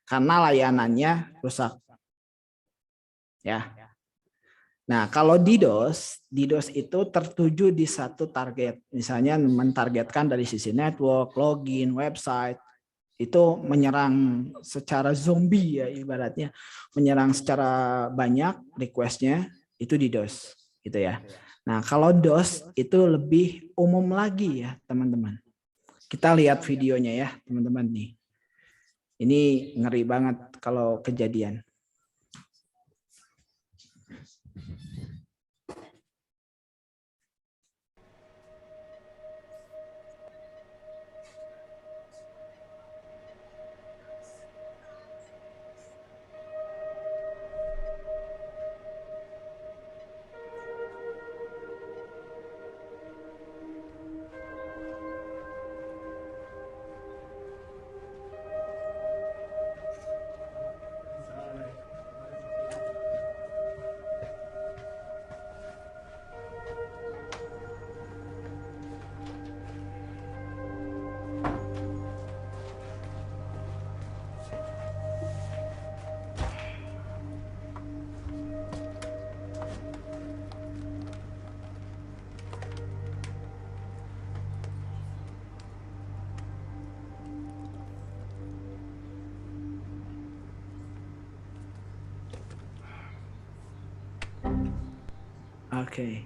karena layanannya rusak ya. Nah, kalau DDoS itu tertuju di satu target, misalnya mentargetkan dari sisi network, login, website, itu menyerang secara zombie ya, ibaratnya menyerang secara banyak requestnya, itu DDoS gitu ya. Nah, kalau DOS itu lebih umum lagi ya teman-teman. Kita lihat videonya ya teman-teman nih. Ini ngeri banget kalau kejadian. Oke.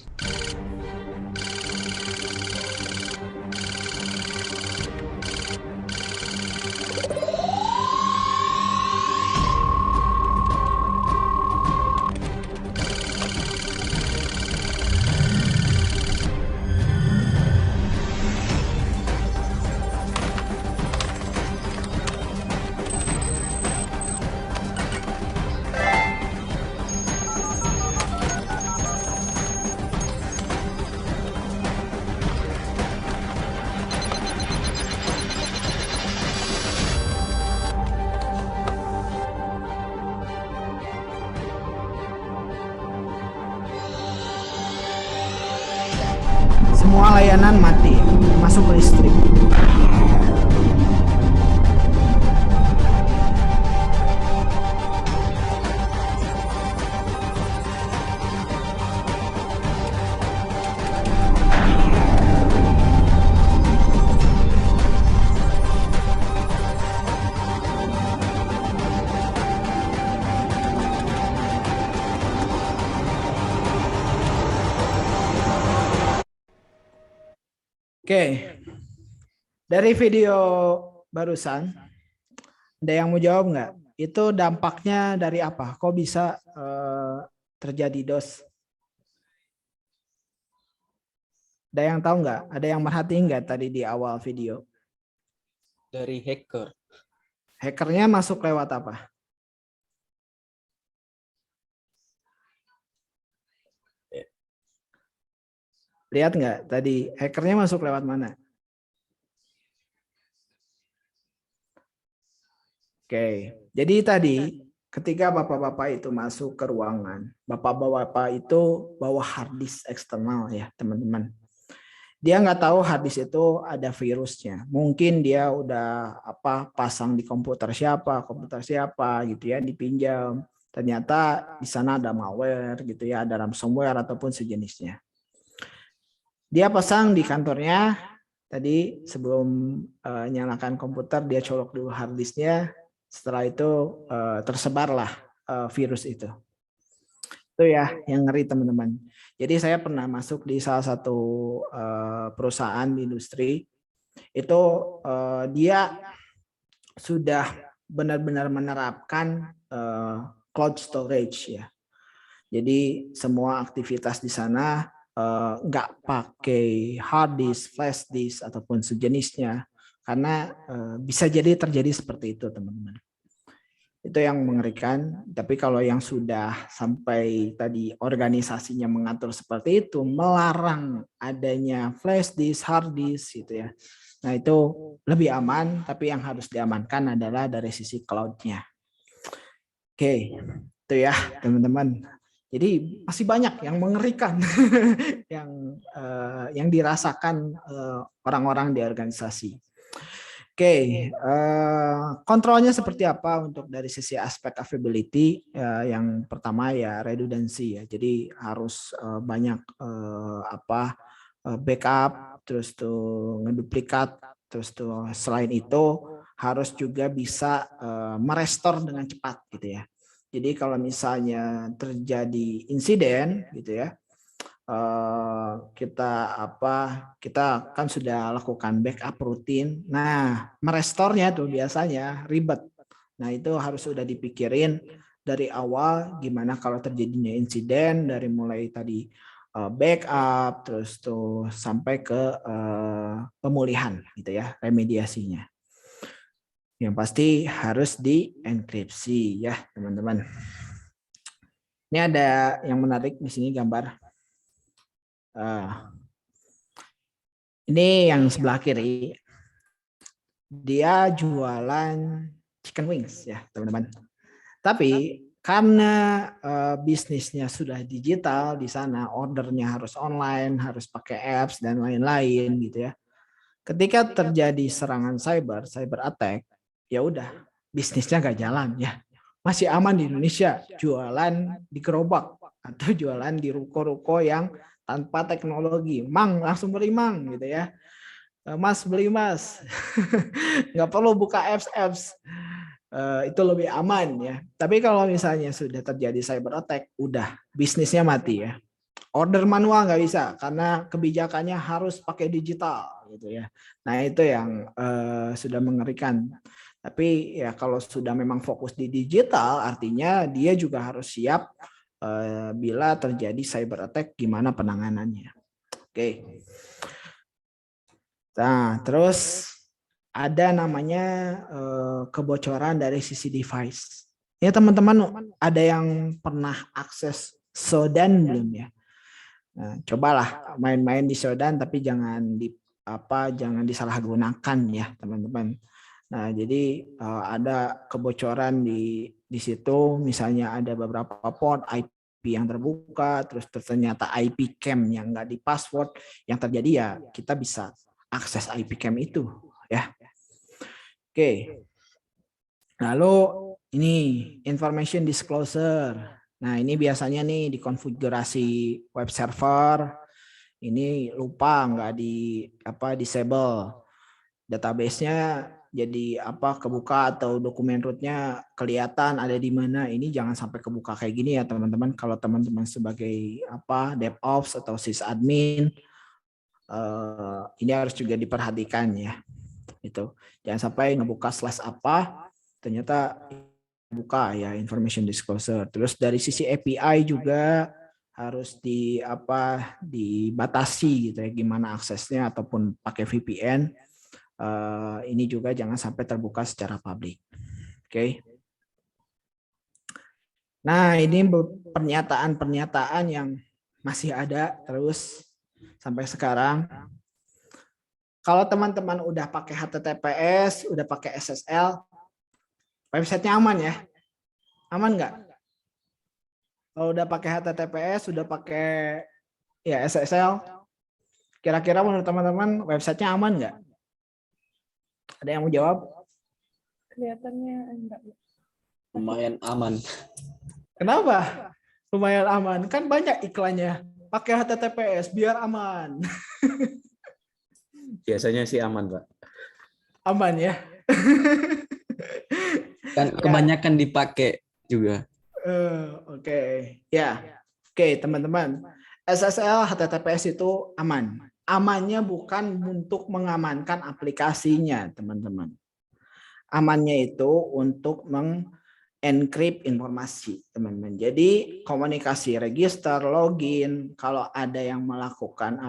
semua layanan mati, masuk listrik. Oke, dari video barusan, ada yang mau jawab nggak? Itu dampaknya dari apa? Kok bisa terjadi DOS? Ada yang tahu nggak? Ada yang merhatiin nggak tadi di awal video? Dari hacker. Hackernya masuk lewat apa? Lihat nggak tadi hackernya masuk lewat mana? Oke, jadi tadi ketika bapak-bapak itu masuk ke ruangan, bapak-bapak itu bawa hard disk eksternal ya teman-teman. Dia nggak tahu hard disk itu ada virusnya. Mungkin dia udah pasang di komputer siapa gitu ya, dipinjam. Ternyata di sana ada malware gitu ya, ada ransomware ataupun sejenisnya. Dia pasang di kantornya, tadi sebelum nyalakan komputer dia colok dulu hard disknya, setelah itu tersebarlah virus itu. Itu ya yang ngeri teman-teman. Jadi saya pernah masuk di salah satu perusahaan di industri, itu dia sudah benar-benar menerapkan cloud storage ya. Jadi semua aktivitas di sana nggak pakai hard disk, flash disk ataupun sejenisnya, karena bisa jadi terjadi seperti itu teman-teman. Itu yang mengerikan. Tapi kalau yang sudah sampai tadi organisasinya mengatur seperti itu, melarang adanya flash disk, hard disk gitu ya. Nah itu lebih aman, tapi yang harus diamankan adalah dari sisi cloud-nya. Oke, itu ya teman-teman. Jadi masih banyak yang mengerikan yang dirasakan orang-orang di organisasi. Oke, kontrolnya seperti apa untuk dari sisi aspek availability? Yang pertama ya redundancy ya. Jadi harus banyak backup, terus tuh ngeduplikat, terus tuh selain itu harus juga bisa merestore dengan cepat gitu ya. Jadi kalau misalnya terjadi insiden gitu ya, kita kan sudah lakukan backup rutin. Nah, merestornya tuh biasanya ribet. Nah, itu harus sudah dipikirin dari awal gimana kalau terjadinya insiden, dari mulai tadi backup terus tuh sampai ke pemulihan gitu ya, remediasinya. Yang pasti harus dienkripsi ya, teman-teman. Ini ada yang menarik di sini gambar. Ini yang sebelah kiri. Dia jualan chicken wings ya, teman-teman. Tapi karena bisnisnya sudah digital di sana, ordernya harus online, harus pakai apps dan lain-lain gitu ya. Ketika terjadi serangan cyber attack, ya udah bisnisnya nggak jalan ya. Masih aman di Indonesia, jualan di gerobak atau jualan di ruko-ruko yang tanpa teknologi. Mang, langsung beli mang gitu ya. Mas beli mas, nggak perlu buka apps. Itu lebih aman ya. Tapi kalau misalnya sudah terjadi cyber attack, udah bisnisnya mati ya. Order manual nggak bisa karena kebijakannya harus pakai digital gitu ya. Nah itu yang sudah mengerikan. Tapi ya kalau sudah memang fokus di digital, artinya dia juga harus siap bila terjadi cyber attack gimana penanganannya. Oke. Nah terus ada namanya kebocoran dari sisi device. Ya teman-teman, ada yang pernah akses Shodan belum ya? Nah, cobalah main-main di Shodan, tapi jangan disalahgunakan ya teman-teman. Nah jadi ada kebocoran di situ, misalnya ada beberapa port IP IP yang terbuka, terus ternyata IP cam yang nggak di password, yang terjadi ya kita bisa akses IP cam itu ya. Oke. Lalu ini information disclosure. Nah, ini biasanya nih di konfigurasi web server ini lupa nggak disable. Database-nya jadi kebuka atau dokumen root-nya kelihatan ada di mana. Ini jangan sampai kebuka kayak gini ya teman-teman. Kalau teman-teman sebagai DevOps atau sysadmin ini harus juga diperhatikan ya. Itu jangan sampai ngebuka slash ternyata buka ya information disclosure. Terus dari sisi API juga harus dibatasi gitu ya, gimana aksesnya ataupun pakai VPN. Ini juga jangan sampai terbuka secara publik. Oke. Nah, ini pernyataan-pernyataan yang masih ada terus sampai sekarang. Kalau teman-teman udah pakai HTTPS, udah pakai SSL, websitenya aman ya? Aman nggak? Kalau udah pakai HTTPS, udah pakai SSL, kira-kira menurut teman-teman websitenya aman nggak? Ada yang mau jawab? Kelihatannya enggak. Lumayan aman. Kenapa? Lumayan aman. Kan banyak iklannya. Pakai HTTPS biar aman. Biasanya sih aman, Pak. Aman ya? Kan kebanyakan dipakai juga. Oke. Ya. Oke, teman-teman. SSL HTTPS itu aman. Amannya bukan untuk mengamankan aplikasinya, teman-teman. Amannya itu untuk mengencrypt informasi, teman-teman. Jadi komunikasi register, login, kalau ada yang melakukan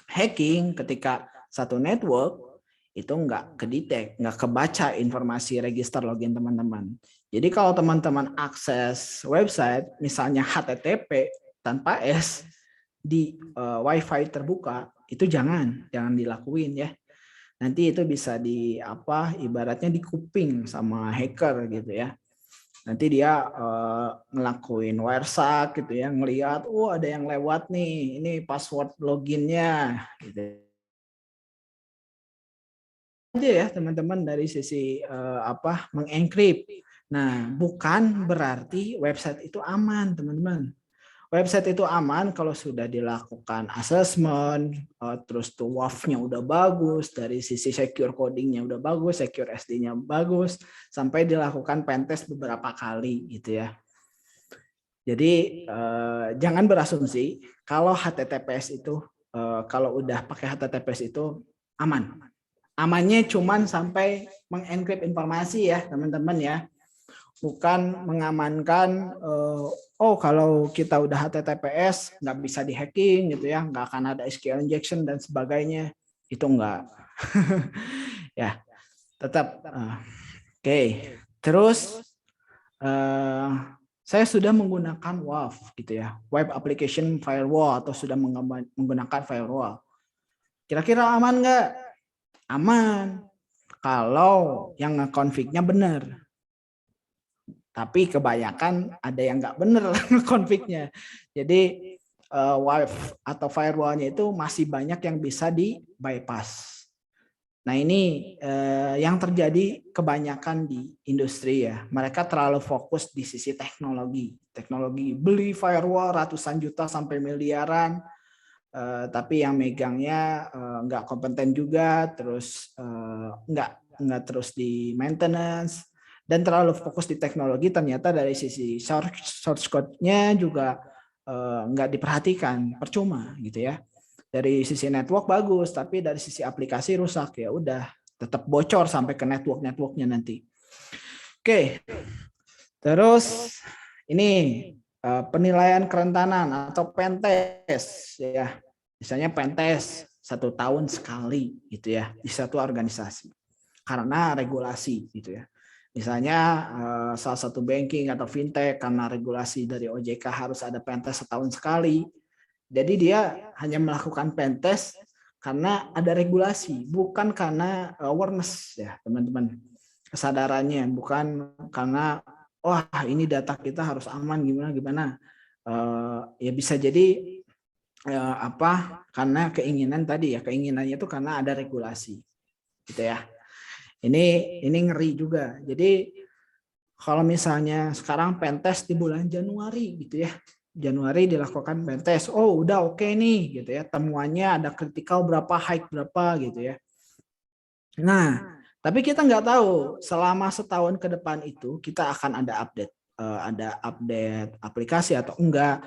hacking ketika satu network itu nggak kedetek, nggak kebaca informasi register login teman-teman. Jadi kalau teman-teman akses website, misalnya HTTP tanpa S, di WiFi terbuka itu jangan dilakuin ya. Nanti itu bisa ibaratnya dikuping sama hacker gitu ya. Nanti dia ngelakuin wireshark gitu ya, ngelihat ada yang lewat nih, ini password loginnya gitu. Aja ya teman-teman dari sisi mengencrypt. Nah, bukan berarti website itu aman, teman-teman. Website itu aman kalau sudah dilakukan assessment, terus tuh WAF-nya udah bagus, dari sisi secure coding-nya udah bagus, secure SD-nya bagus, sampai dilakukan pentest beberapa kali gitu ya. Jadi jangan berasumsi kalau HTTPS itu, kalau udah pakai HTTPS itu aman. Amannya cuman sampai mengencrypt informasi ya teman-teman ya. Bukan mengamankan kalau kita udah HTTPS nggak bisa di-hacking gitu ya, nggak akan ada SQL injection dan sebagainya, itu enggak. Ya, tetap. Oke. Terus saya sudah menggunakan WAF gitu ya, Web Application Firewall, atau sudah menggunakan firewall. Kira-kira aman nggak? Aman. Kalau yang nge-config-nya benar. Tapi kebanyakan ada yang nggak bener konfignya. Jadi WAF atau firewall-nya itu masih banyak yang bisa di bypass. Nah ini yang terjadi kebanyakan di industri ya. Mereka terlalu fokus di sisi teknologi. Teknologi beli firewall ratusan juta sampai miliaran. Tapi yang megangnya nggak kompeten juga. Terus nggak terus di maintenance. Dan terlalu fokus di teknologi, ternyata dari sisi source code-nya juga nggak diperhatikan, percuma gitu ya. Dari sisi network bagus, tapi dari sisi aplikasi rusak, ya udah tetap bocor sampai ke network-networknya nanti. Oke, terus ini penilaian kerentanan atau pentest ya. Misalnya pentest 1 tahun sekali gitu ya di satu organisasi karena regulasi gitu ya. Misalnya salah satu banking atau fintech karena regulasi dari OJK harus ada pentest setahun sekali. Jadi dia hanya melakukan pentest karena ada regulasi, bukan karena awareness ya teman-teman. Kesadarannya bukan karena wah ini data kita harus aman gimana. Ya bisa jadi karena keinginan tadi ya, keinginannya itu karena ada regulasi gitu ya. Ini ngeri juga. Jadi kalau misalnya sekarang pentest di bulan Januari gitu ya, Januari dilakukan pentest, oh udah oke nih gitu ya, temuannya ada kritikal berapa, high berapa gitu ya. Nah, tapi kita nggak tahu selama setahun ke depan itu kita akan ada update aplikasi atau enggak,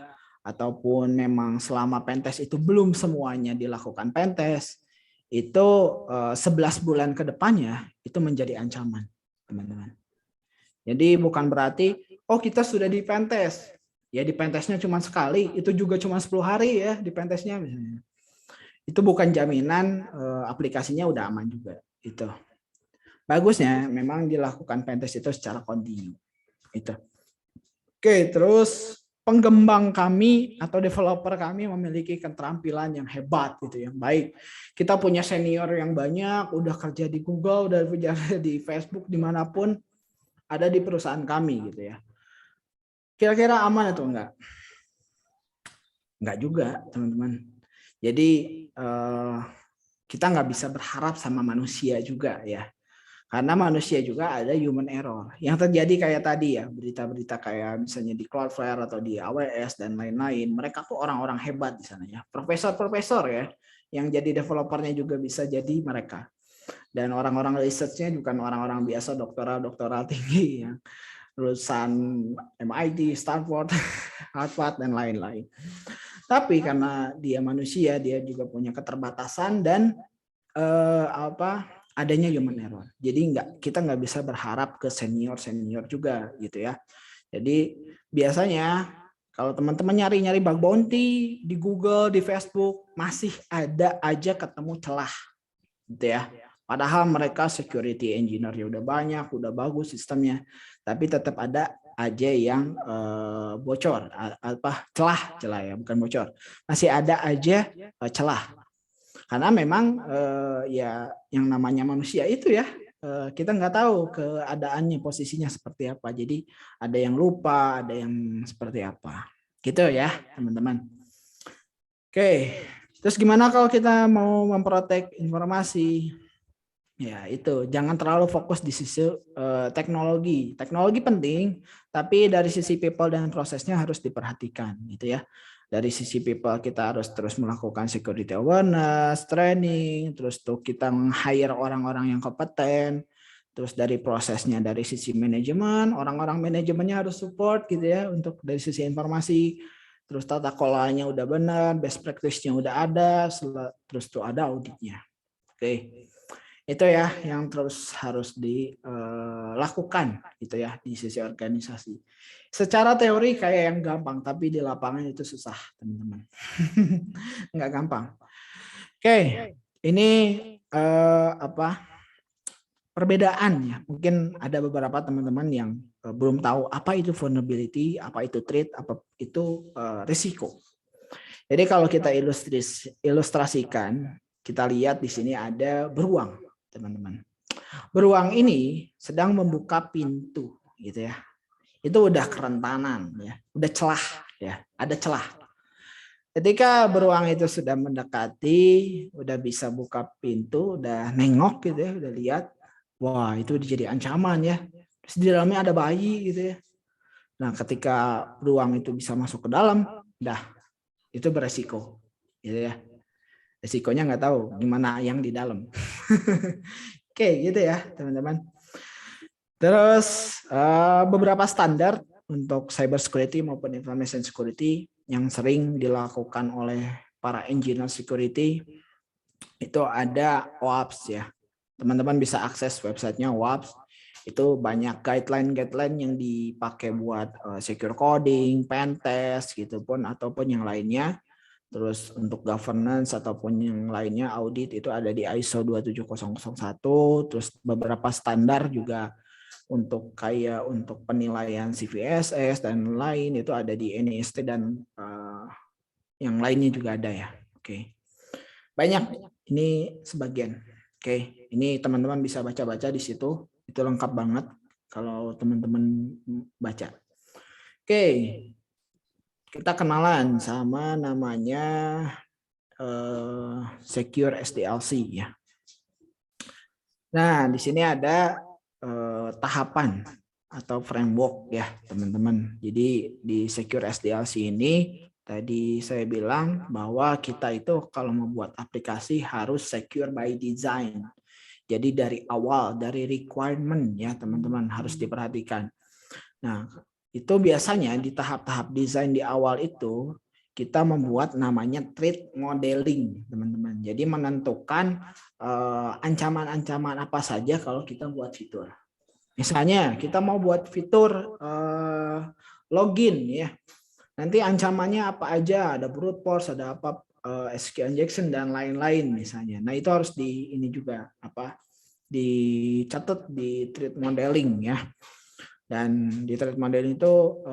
ataupun memang selama pentest itu belum semuanya dilakukan pentest, itu 11 bulan ke depannya itu menjadi ancaman, teman-teman. Jadi bukan berarti oh kita sudah di pentest, ya di pentestnya cuma sekali, itu juga cuma 10 hari ya di pentestnya misalnya. Itu bukan jaminan aplikasinya udah aman juga. Itu bagusnya memang dilakukan pentest itu secara kontinu. Itu. Oke, terus pengembang kami atau developer kami memiliki keterampilan yang hebat gitu, yang baik. Kita punya senior yang banyak, udah kerja di Google, udah kerja di Facebook, dimanapun ada di perusahaan kami gitu ya. Kira-kira aman atau enggak? Enggak juga, teman-teman. Jadi kita nggak bisa berharap sama manusia juga ya. Karena manusia juga ada human error. Yang terjadi kayak tadi ya, berita-berita kayak misalnya di Cloudflare atau di AWS dan lain-lain. Mereka tuh orang-orang hebat di sana ya. Profesor-profesor ya, yang jadi developernya juga bisa jadi mereka. Dan orang-orang research-nya bukan orang-orang biasa, doktoral tinggi yang lulusan MIT, Stanford, Harvard, dan lain-lain. Tapi karena dia manusia, dia juga punya keterbatasan dan adanya human error. Jadi kita nggak bisa berharap ke senior juga gitu ya. Jadi biasanya kalau teman-teman nyari bug bounty di Google, di Facebook, masih ada aja ketemu celah gitu ya. Padahal mereka security engineer-nya udah banyak, udah bagus sistemnya, tapi tetap ada aja yang bocor, celah ya, bukan bocor. Masih ada aja celah. Karena memang ya yang namanya manusia itu ya, kita nggak tahu keadaannya, posisinya seperti apa. Jadi ada yang lupa, ada yang seperti apa. Gitu ya, teman-teman. Oke, terus gimana kalau kita mau memprotek informasi? Ya itu, jangan terlalu fokus di sisi teknologi. Teknologi penting, tapi dari sisi people dan prosesnya harus diperhatikan gitu ya. Dari sisi people kita harus terus melakukan security awareness, training, terus tuh kita hire orang-orang yang kompeten. Terus dari prosesnya, dari sisi manajemen, orang-orang manajemennya harus support gitu ya untuk dari sisi informasi. Terus tata kelolanya udah benar, best practice-nya udah ada, terus tuh ada auditnya. Oke. Itu ya yang terus harus dilakukan gitu ya di sisi organisasi. Secara teori kayak yang gampang, tapi di lapangan itu susah, teman-teman. Nggak gampang. Oke, ini perbedaan ya. Mungkin ada beberapa teman-teman yang belum tahu apa itu vulnerability, apa itu threat, apa itu risiko. Jadi kalau kita ilustrasikan, kita lihat di sini ada beruang. Teman-teman, beruang ini sedang membuka pintu gitu ya, itu udah kerentanan ya, udah celah ya, ada celah. Ketika beruang itu sudah mendekati, udah bisa buka pintu, udah nengok gitu ya, udah lihat, wah itu jadi ancaman ya. Terus di dalamnya ada bayi gitu ya. Nah ketika beruang itu bisa masuk ke dalam, dah itu beresiko gitu ya. Resikonya nggak tahu gimana yang di dalam. Oke, gitu ya teman-teman. Terus beberapa standar untuk cyber security maupun information security yang sering dilakukan oleh para engineer security itu ada OWASP ya. Teman-teman bisa akses websitenya OWASP. Itu banyak guideline yang dipakai buat secure coding, pen test gitu pun ataupun yang lainnya. Terus untuk governance ataupun yang lainnya audit itu ada di ISO 27001, terus beberapa standar juga untuk penilaian CVSS dan lain itu ada di NIST dan yang lainnya juga ada ya. Oke. Banyak ini sebagian. Oke, ini teman-teman bisa baca-baca di situ. Itu lengkap banget kalau teman-teman baca. Oke, kita kenalan sama namanya Secure SDLC ya. Nah, di sini ada tahapan atau framework ya, teman-teman. Jadi di Secure SDLC ini tadi saya bilang bahwa kita itu kalau membuat aplikasi harus secure by design. Jadi dari awal, dari requirement ya, teman-teman harus diperhatikan. Nah, itu biasanya di tahap-tahap desain di awal itu kita membuat namanya threat modeling, teman-teman. Jadi menentukan ancaman-ancaman apa saja kalau kita buat fitur. Misalnya kita mau buat fitur login ya. Nanti ancamannya apa aja, ada brute force, ada apa SQL injection dan lain-lain misalnya. Nah, itu harus ini juga dicatat di threat modeling ya. Dan di threat modeling itu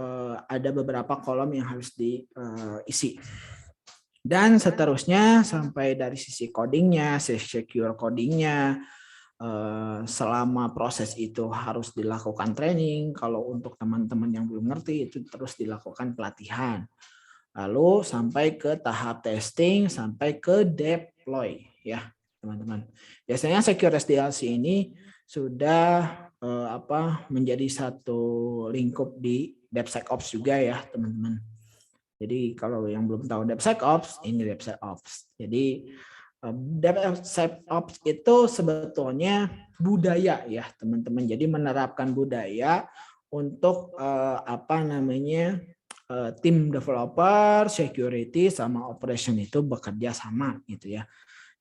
ada beberapa kolom yang harus diisi. Dan seterusnya sampai dari sisi codingnya, secure codingnya, selama proses itu harus dilakukan training. Kalau untuk teman-teman yang belum ngerti itu terus dilakukan pelatihan. Lalu sampai ke tahap testing, sampai ke deploy ya teman-teman. Biasanya Secure SDLC ini sudah menjadi satu lingkup di DevSecOps juga ya teman-teman. Jadi kalau yang belum tahu DevSecOps, ini DevSecOps. Jadi DevSecOps itu sebetulnya budaya ya teman-teman. Jadi menerapkan budaya untuk tim developer, security sama operation itu bekerja sama gitu ya.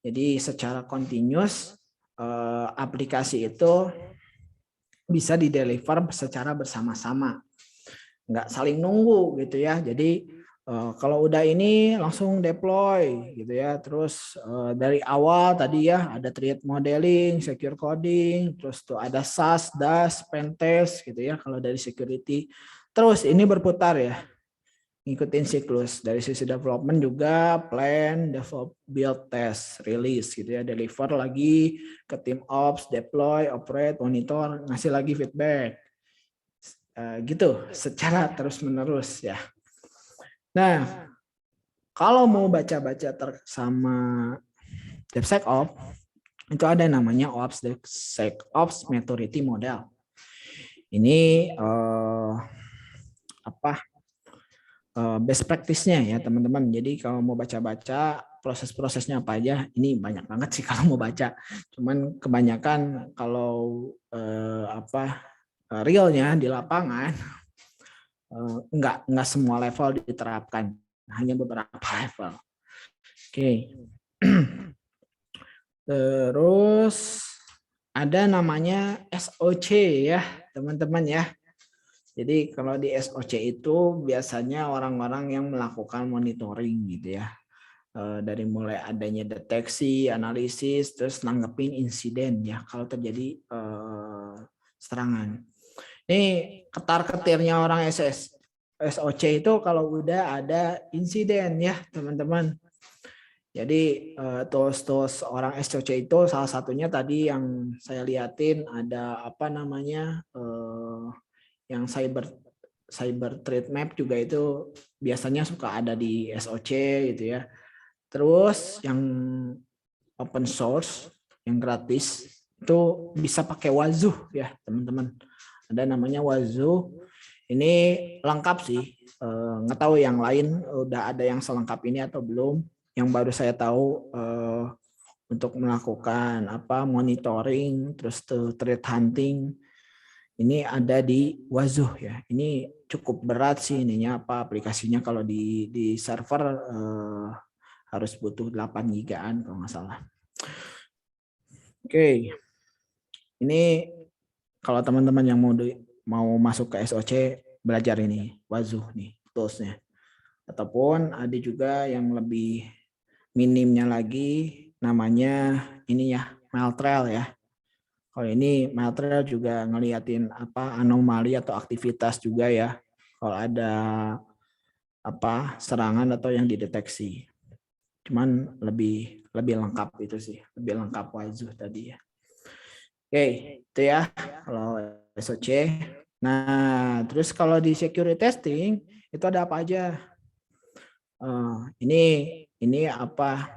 Jadi secara continuous aplikasi itu bisa dideliver secara bersama-sama, nggak saling nunggu gitu ya. Jadi kalau udah ini langsung deploy gitu ya. Terus dari awal tadi ya ada threat modeling, secure coding, terus tuh ada SAS, DAS, pentest gitu ya kalau dari security. Terus ini berputar ya, ngikutin siklus dari sisi development juga, plan, develop, build, test, release gitu ya, deliver lagi ke tim ops, deploy, operate, monitor, ngasih lagi feedback gitu secara terus menerus ya. Nah, kalau mau baca-baca sama DevSecOps itu ada namanya Ops DevSecOps Maturity Model. Ini best practice-nya ya teman-teman. Jadi kalau mau baca-baca proses-prosesnya apa aja, ini banyak banget sih kalau mau baca. Cuman kebanyakan kalau realnya di lapangan nggak semua level diterapkan, hanya beberapa level. Oke. Terus ada namanya SOC ya teman-teman ya. Jadi kalau di SOC itu biasanya orang-orang yang melakukan monitoring gitu ya. Dari mulai adanya deteksi, analisis, terus nanggepin insiden ya kalau terjadi serangan. Ini ketar-ketirnya orang SOC itu kalau udah ada insiden ya teman-teman. Jadi tools orang SOC itu salah satunya tadi yang saya liatin ada yang cyber threat map juga itu biasanya suka ada di SOC gitu ya. Terus yang open source, yang gratis itu bisa pakai Wazoo ya teman-teman. Ada namanya Wazoo. Ini lengkap sih. Nggak tahu yang lain udah ada yang selengkap ini atau belum. Yang baru saya tahu untuk melakukan monitoring, terus threat hunting. Ini ada di Wazoo ya. Ini cukup berat sih ininya aplikasinya kalau di server harus butuh 8 gigaan kalau nggak salah. Oke. Ini kalau teman-teman yang mau masuk ke SOC belajar ini Wazoo nih toolsnya. Ataupun ada juga yang lebih minimnya lagi namanya ini ya Mailtrail ya. Kalau ini Mailtrail juga ngeliatin anomali atau aktivitas juga ya. Kalau ada serangan atau yang dideteksi. Cuman lebih lengkap itu sih, lebih lengkap Wazoo tadi ya. Oke, itu ya kalau SOC. Nah, terus kalau di security testing itu ada apa aja? Ini apa?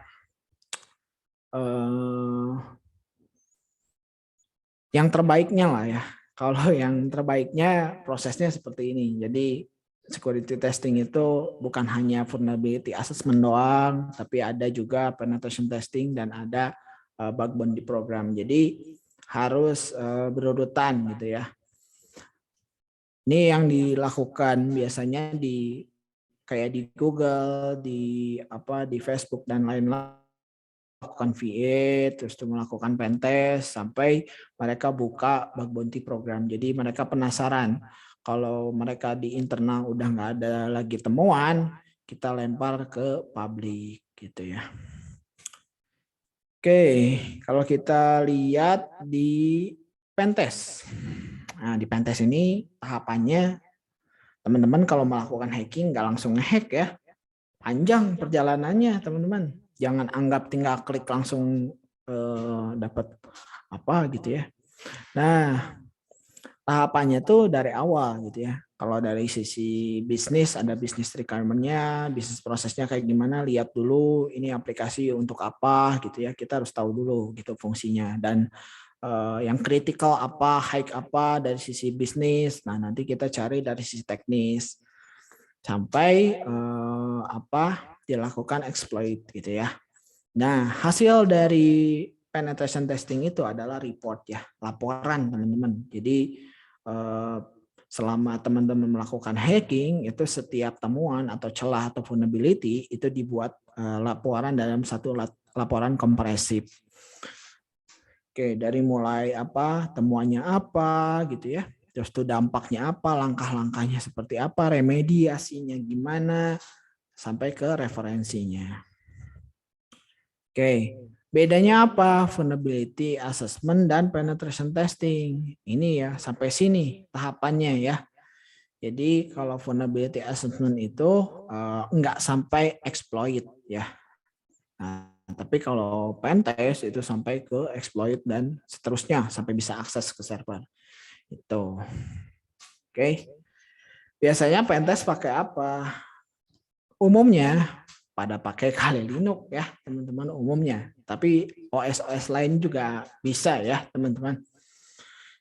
Yang terbaiknya lah ya. Kalau yang terbaiknya prosesnya seperti ini. Jadi security testing itu bukan hanya vulnerability assessment doang, tapi ada juga penetration testing dan ada bug bounty program. Jadi harus berurutan gitu ya. Ini yang dilakukan biasanya kayak di Google, di Facebook dan lain-lain, melakukan VA, terus melakukan pentest sampai mereka buka bug bounty program. Jadi mereka penasaran kalau mereka di internal udah nggak ada lagi temuan, kita lempar ke publik gitu ya. Oke, kalau kita lihat di pentest. Nah, di pentest ini tahapannya teman-teman kalau melakukan hacking nggak langsung ngehack ya. Panjang perjalanannya teman-teman. Jangan anggap tinggal klik langsung dapat apa gitu ya. Nah, tahapannya tuh dari awal gitu ya. Kalau dari sisi bisnis ada bisnis requirement-nya, bisnis prosesnya kayak gimana, lihat dulu ini aplikasi untuk apa gitu ya. Kita harus tahu dulu gitu fungsinya dan yang kritikal apa, high apa dari sisi bisnis. Nah, nanti kita cari dari sisi teknis sampai dilakukan exploit gitu ya. Nah, hasil dari penetration testing itu adalah report ya, laporan teman-teman. Jadi selama teman-teman melakukan hacking itu setiap temuan atau celah atau vulnerability itu dibuat laporan dalam satu laporan komprehensif. Oke, dari mulai temuannya apa gitu ya. Terus itu dampaknya apa, langkah-langkahnya seperti apa, remediasinya gimana, sampai ke referensinya. Oke, bedanya apa? Vulnerability assessment dan penetration testing. Ini ya, sampai sini tahapannya ya. Jadi kalau vulnerability assessment itu enggak sampai exploit ya. Nah, tapi kalau pentest itu sampai ke exploit dan seterusnya sampai bisa akses ke server. Itu. Oke. Biasanya pentest pakai apa? Umumnya pada pakai Kali Linux ya, teman-teman umumnya. Tapi OS lain juga bisa ya, teman-teman.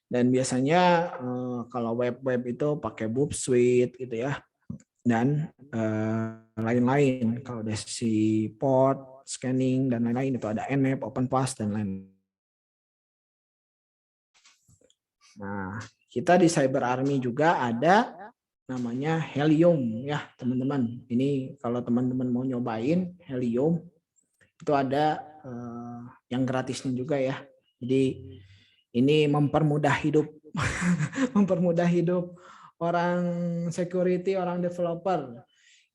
Dan biasanya kalau web itu pakai Boot Suite gitu ya. Dan lain-lain. Kalau dari si port, scanning dan lain-lain itu ada Nmap, OpenPass dan lain-lain. Nah, kita di CyberArmy juga ada namanya Helium ya, teman-teman. Ini kalau teman-teman mau nyobain Helium itu ada yang gratisnya juga ya. Jadi ini mempermudah hidup mempermudah hidup orang security, orang developer.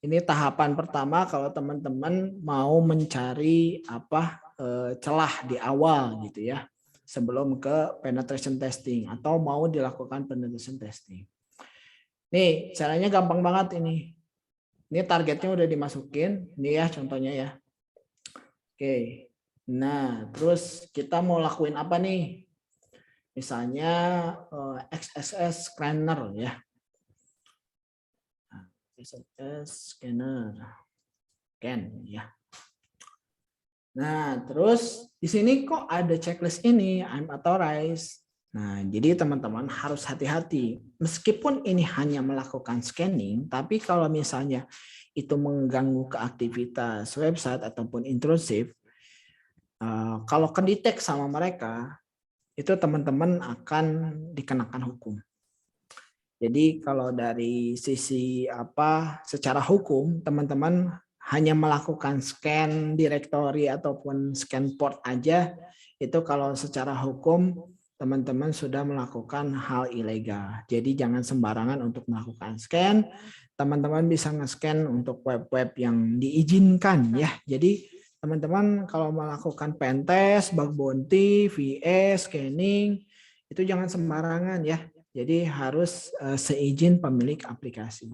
Ini tahapan pertama kalau teman-teman mau mencari celah di awal gitu ya. Sebelum ke penetration testing atau mau dilakukan penetration testing. Nih, caranya gampang banget ini. Ini targetnya udah dimasukin, ini ya contohnya ya. Oke. Nah, terus kita mau lakuin apa nih? Misalnya XSS scanner ya. XSS scanner. Scan ya. Nah, terus di sini kok ada checklist ini, I'm authorized. Nah, jadi teman-teman harus hati-hati. Meskipun ini hanya melakukan scanning, tapi kalau misalnya itu mengganggu ke aktivitas website ataupun intrusif, kalau kedetek sama mereka, itu teman-teman akan dikenakan hukum. Jadi kalau dari sisi secara hukum, teman-teman hanya melakukan scan directory ataupun scan port aja, itu kalau secara hukum teman-teman sudah melakukan hal ilegal. Jadi jangan sembarangan untuk melakukan scan. Teman-teman bisa nge-scan untuk web-web yang diizinkan ya. Jadi teman-teman kalau melakukan pentest, bug bounty, VA, scanning, itu jangan sembarangan ya. Jadi harus seizin pemilik aplikasi.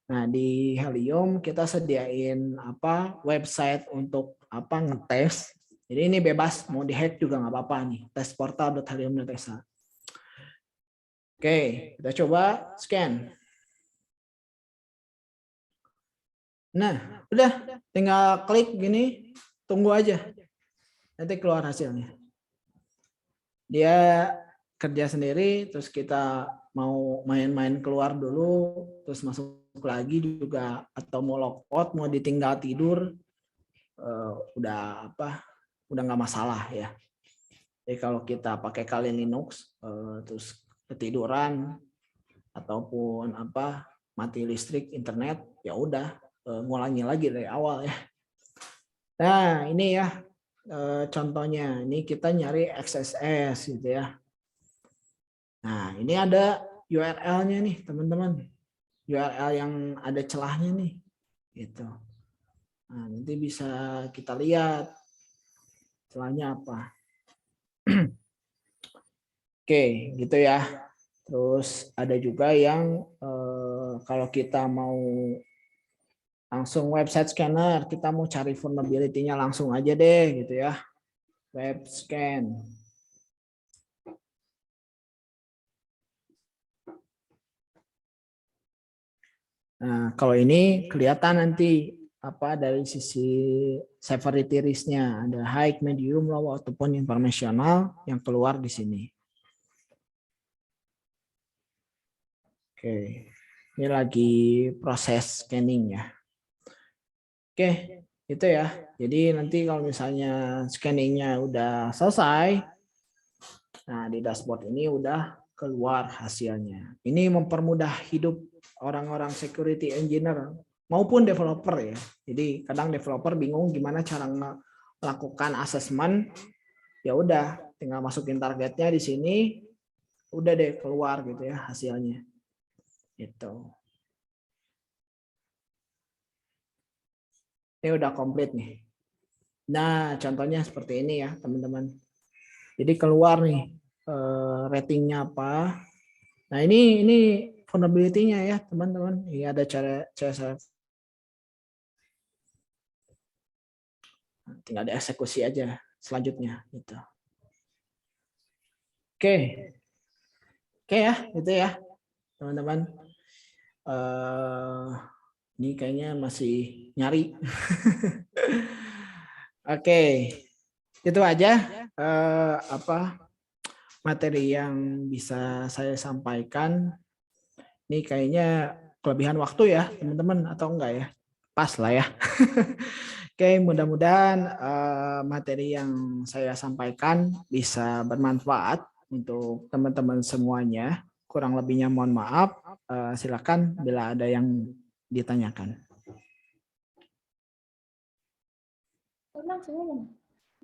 Nah, di Helium kita sediain website untuk ngetes. Jadi ini bebas, mau dihack juga nggak apa-apa nih. Testportal.helium.sh. Oke, kita coba scan. Nah, udah tinggal klik gini, tunggu aja. Nanti keluar hasilnya. Dia kerja sendiri, terus kita mau main-main keluar dulu, terus masuk lagi juga, atau mau logout, mau ditinggal tidur, udah nggak masalah ya. Jadi kalau kita pakai Kali Linux, terus ketiduran ataupun mati listrik internet, ya udah ngulangi lagi dari awal ya. Nah ini ya contohnya, ini kita nyari XSS gitu ya. Nah ini ada URL-nya nih teman-teman, URL yang ada celahnya nih, gitu. Nah nanti bisa kita lihat celahnya apa. Oke, gitu ya. Terus ada juga yang kalau kita mau langsung website scanner, kita mau cari vulnerability-nya langsung aja deh gitu ya. Web scan. Nah, kalau ini kelihatan nanti dari sisi severity risk-nya, ada high, medium, low ataupun informasional yang keluar di sini. Oke, ini lagi proses scanning ya. Oke, itu ya. Jadi nanti kalau misalnya scanningnya udah selesai, nah di dashboard ini udah keluar hasilnya. Ini mempermudah hidup orang-orang security engineer maupun developer ya. Jadi kadang developer bingung gimana cara melakukan assessment. Ya udah, tinggal masukin targetnya di sini, udah deh keluar gitu ya hasilnya. Itu. Ini udah komplit nih. Nah, contohnya seperti ini ya, teman-teman. Jadi keluar nih ratingnya apa. Nah, ini vulnerability-nya ya, teman-teman. Ini ada cara tinggal dieksekusi aja selanjutnya gitu. Oke. Oke ya, itu ya, teman-teman. Ini kayaknya masih nyari. Oke, itu aja materi yang bisa saya sampaikan. Ini kayaknya kelebihan waktu ya, teman-teman, atau enggak ya? Pas lah ya. Oke, mudah-mudahan materi yang saya sampaikan bisa bermanfaat untuk teman-teman semuanya. Kurang lebihnya mohon maaf. Silakan bila ada yang ditanyakan.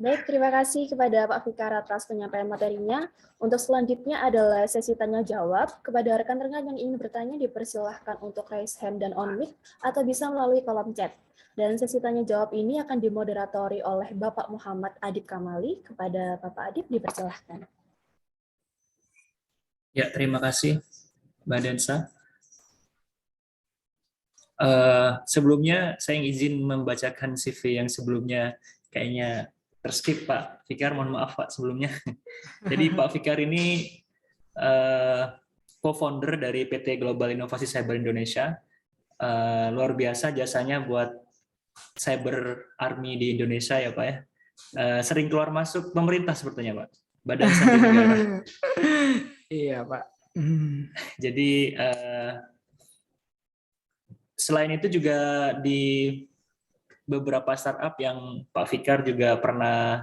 Baik, terima kasih kepada Pak Fikar atas penyampaian materinya. Untuk selanjutnya adalah sesi tanya-jawab. Kepada rekan-rekan yang ingin bertanya, dipersilahkan untuk raise hand dan on mic, atau bisa melalui kolom chat. Dan sesi tanya-jawab ini akan dimoderatori oleh Bapak Muhammad Adib Kamali. Kepada Bapak Adib, dipersilahkan. Ya, terima kasih, Mbak Densa. Sebelumnya, saya izin membacakan CV yang sebelumnya kayaknya terskip, Pak Fikar. Mohon maaf, Pak, sebelumnya. Jadi, Pak Fikar ini co-founder dari PT Global Inovasi Cyber Indonesia. Luar biasa jasanya buat Cyber Army di Indonesia, ya, Pak, ya. Sering keluar masuk pemerintah sepertinya, Pak. Badan Sandi Negara. Iya, Pak. Jadi, selain itu juga di beberapa startup yang Pak Fikar juga pernah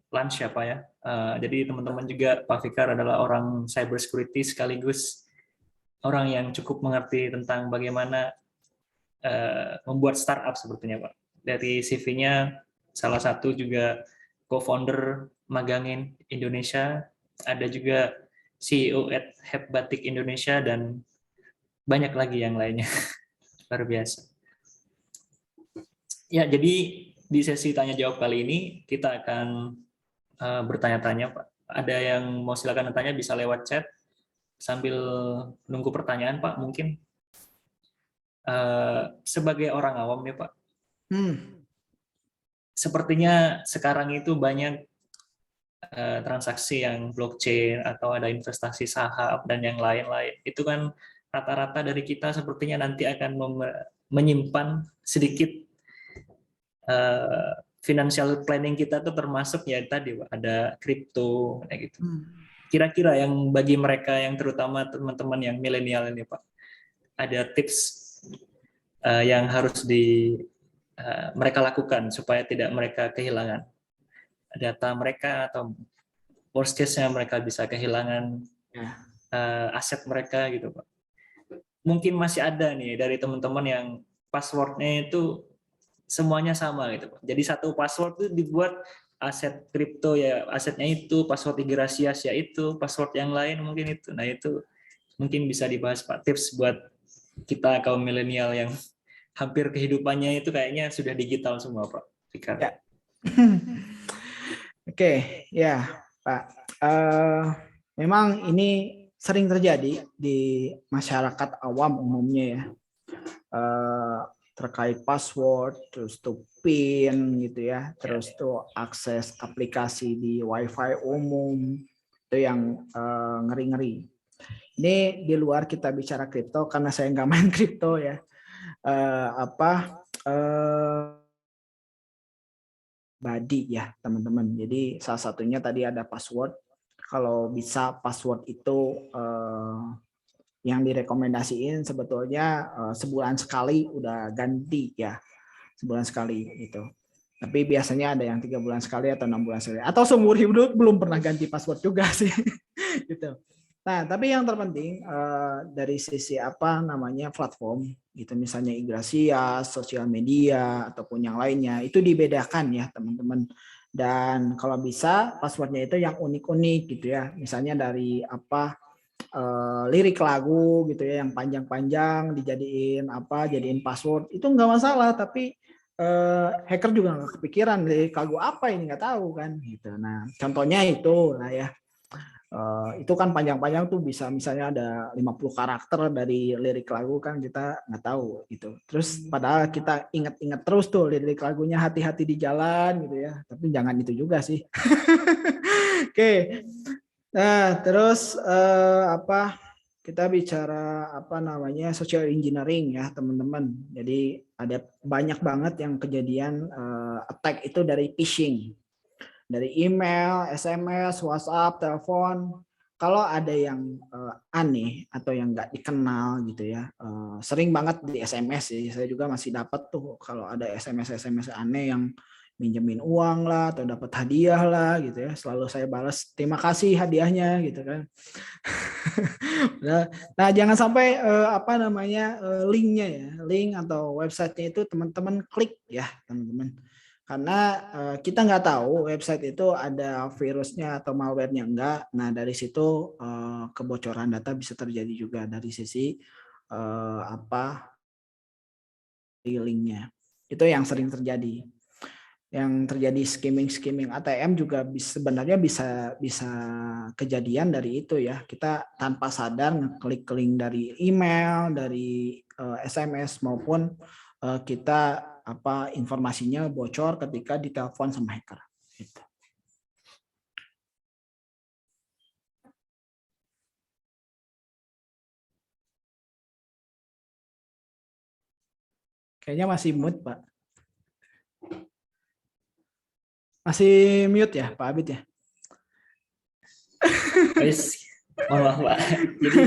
launch ya Pak ya. Jadi teman-teman juga Pak Fikar adalah orang cyber security sekaligus orang yang cukup mengerti tentang bagaimana membuat startup sepertinya Pak. Dari CV-nya salah satu juga co-founder Magangin Indonesia, ada juga CEO at Hebbatik Indonesia, dan banyak lagi yang lainnya. Luar biasa. Ya, jadi di sesi tanya jawab kali ini kita akan bertanya-tanya, Pak. Ada yang mau silakan bertanya bisa lewat chat sambil nunggu pertanyaan, Pak. Mungkin sebagai orang awam nih, Pak. Sepertinya sekarang itu banyak transaksi yang blockchain atau ada investasi saham dan yang lain-lain. Itu kan rata-rata dari kita sepertinya nanti akan menyimpan sedikit financial planning kita tuh termasuk ya tadi Pak, ada kripto kayak gitu. Kira-kira yang bagi mereka yang terutama teman-teman yang milenial ini Pak, ada tips yang harus mereka lakukan supaya tidak mereka kehilangan data mereka atau worst case-nya mereka bisa kehilangan aset mereka gitu Pak. Mungkin masih ada nih dari teman-teman yang passwordnya itu semuanya sama gitu Pak. Jadi satu password itu dibuat aset kripto ya asetnya itu, password Igrasias ya itu, password yang lain mungkin itu. Nah itu mungkin bisa dibahas Pak, tips buat kita kaum milenial yang hampir kehidupannya itu kayaknya sudah digital semua Pak Fikar. Ya. Oke, ya Pak. Memang ini sering terjadi di masyarakat awam umumnya ya. Terkait password, terus tuh PIN gitu ya, terus tuh akses aplikasi di WiFi umum, itu yang ngeri-ngeri. Ini di luar kita bicara kripto karena saya nggak main kripto ya. Body ya teman-teman. Jadi salah satunya tadi ada password. Kalau bisa password itu yang direkomendasiin sebetulnya sebulan sekali udah ganti ya, sebulan sekali gitu. Tapi biasanya ada yang 3 bulan sekali atau 6 bulan sekali atau seumur hidup belum pernah ganti password juga sih gitu. Nah tapi yang terpenting dari sisi apa namanya platform gitu, misalnya Igrasias, sosial media ataupun yang lainnya itu dibedakan ya teman-teman. Dan kalau bisa passwordnya itu yang unik-unik gitu ya, misalnya dari apa lirik lagu gitu ya yang panjang-panjang dijadiin jadiin password itu nggak masalah, tapi hacker juga nggak kepikiran lirik lagu apa ini nggak tahu kan gitu. Nah contohnya itu lah ya, itu kan panjang-panjang tuh bisa misalnya ada 50 karakter dari lirik lagu kan kita nggak tahu gitu. Terus padahal kita ingat-ingat terus tuh lirik lagunya hati-hati di jalan gitu ya, tapi jangan itu juga sih. Oke. Nah, terus kita bicara apa namanya social engineering ya teman-teman. Jadi ada banyak banget yang kejadian attack itu dari phishing, dari email, SMS, WhatsApp, telepon. Kalau ada yang aneh atau yang nggak dikenal gitu ya, sering banget di SMS sih. Saya juga masih dapat tuh kalau ada SMS aneh yang minjemin uang lah atau dapat hadiah lah gitu ya, selalu saya balas terima kasih hadiahnya gitu kan. Nah jangan sampai linknya ya, link atau websitenya itu teman-teman klik ya teman-teman, karena kita nggak tahu website itu ada virusnya atau malware-nya enggak. Nah dari situ kebocoran data bisa terjadi juga dari sisi linknya. Itu yang sering terjadi. Yang terjadi skimming ATM juga sebenarnya bisa kejadian dari itu ya. Kita tanpa sadar ngeklik link dari email, dari SMS maupun kita informasinya bocor ketika ditelepon sama hacker. Gitu. Kayaknya masih mute, Pak. Masih mute ya, Pak Abid ya? Mohon maaf Pak. Jadi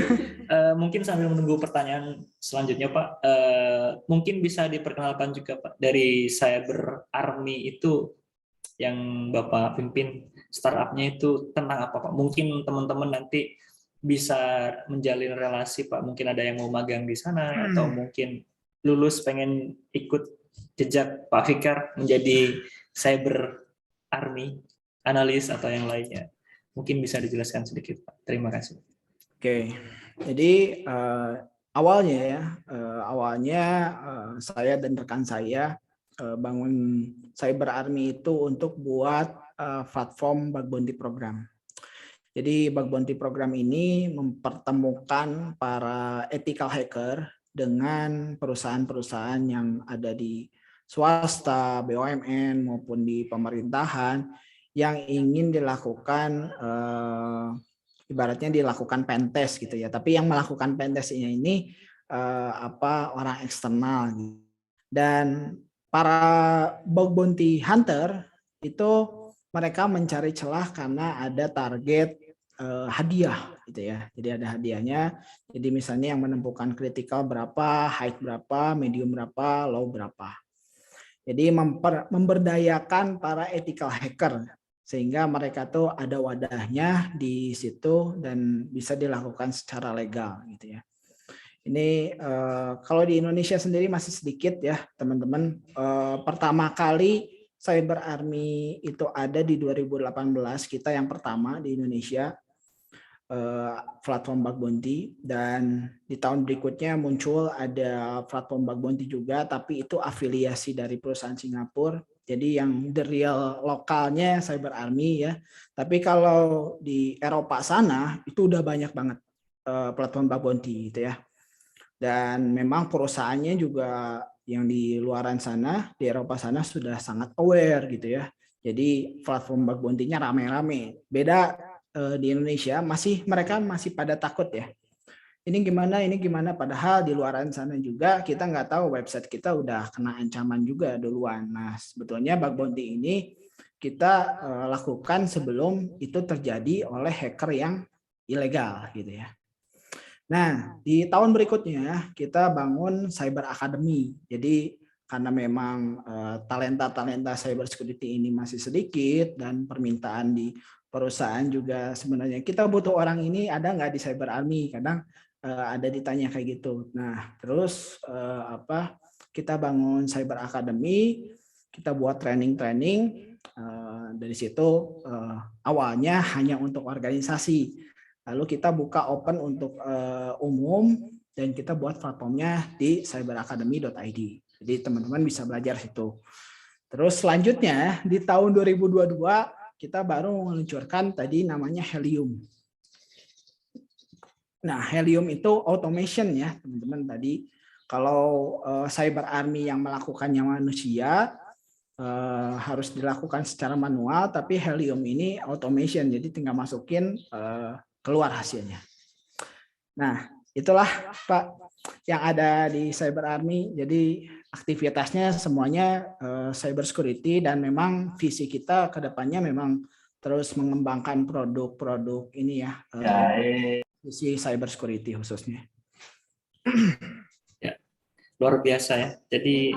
mungkin sambil menunggu pertanyaan selanjutnya Pak, mungkin bisa diperkenalkan juga Pak dari Cyber Army itu yang Bapak pimpin startupnya itu tentang apa Pak? Mungkin teman-teman nanti bisa menjalin relasi Pak. Mungkin ada yang mau magang di sana atau mungkin lulus pengen ikut jejak Pak Fikar menjadi Cyber Army analis atau yang lainnya. Mungkin bisa dijelaskan sedikit Pak. Terima kasih. Oke, jadi awalnya saya dan rekan saya bangun Cyber Army itu untuk buat platform Bug Bounty Program. Jadi Bug Bounty Program ini mempertemukan para ethical hacker dengan perusahaan-perusahaan yang ada di swasta, BUMN maupun di pemerintahan yang ingin dilakukan ibaratnya dilakukan pentest gitu ya. Tapi yang melakukan pentestnya ini orang eksternal. Dan para bug bounty hunter itu mereka mencari celah karena ada target hadiah gitu ya. Jadi ada hadiahnya. Jadi misalnya yang menemukan critical berapa, height berapa, medium berapa, low berapa. Jadi memberdayakan para ethical hacker sehingga mereka tuh ada wadahnya di situ dan bisa dilakukan secara legal gitu ya. Ini kalau di Indonesia sendiri masih sedikit ya teman-teman. Pertama kali Cyber Army itu ada di 2018, kita yang pertama di Indonesia platform bug bounty, dan di tahun berikutnya muncul ada platform bug bounty juga, tapi itu afiliasi dari perusahaan Singapura. Jadi yang the real lokalnya Cyber Army ya. Tapi kalau di Eropa sana itu udah banyak banget platform bug bounty gitu ya. Dan memang perusahaannya juga yang di luaran sana, di Eropa sana sudah sangat aware gitu ya. Jadi platform bug bounty-nya rame-rame. Beda di Indonesia mereka masih pada takut ya. Ini gimana, padahal di luaran sana juga kita nggak tahu website kita udah kena ancaman juga duluan. Nah, sebetulnya bug bounty ini kita lakukan sebelum itu terjadi oleh hacker yang ilegal gitu ya. Nah, di tahun berikutnya kita bangun Cyber Academy. Jadi karena memang talenta-talenta cyber security ini masih sedikit dan permintaan di perusahaan juga sebenarnya kita butuh orang ini, ada nggak di Cyber Army, kadang ada ditanya kayak gitu. Nah terus kita bangun Cyber Academy, kita buat training dari situ. Awalnya hanya untuk organisasi, lalu kita buka open untuk umum dan kita buat platformnya di cyberacademy.id. Jadi teman-teman bisa belajar situ. Terus selanjutnya di tahun 2022 kita baru meluncurkan tadi namanya Helium. Nah, Helium itu automation ya, teman-teman. Tadi kalau Cyber Army yang melakukannya manusia harus dilakukan secara manual, tapi Helium ini automation, jadi tinggal masukin keluar hasilnya. Nah, itulah Pak yang ada di Cyber Army. Jadi aktivitasnya semuanya cyber security, dan memang visi kita ke depannya memang terus mengembangkan produk-produk ini ya, visi cyber security khususnya. Ya, luar biasa ya. Jadi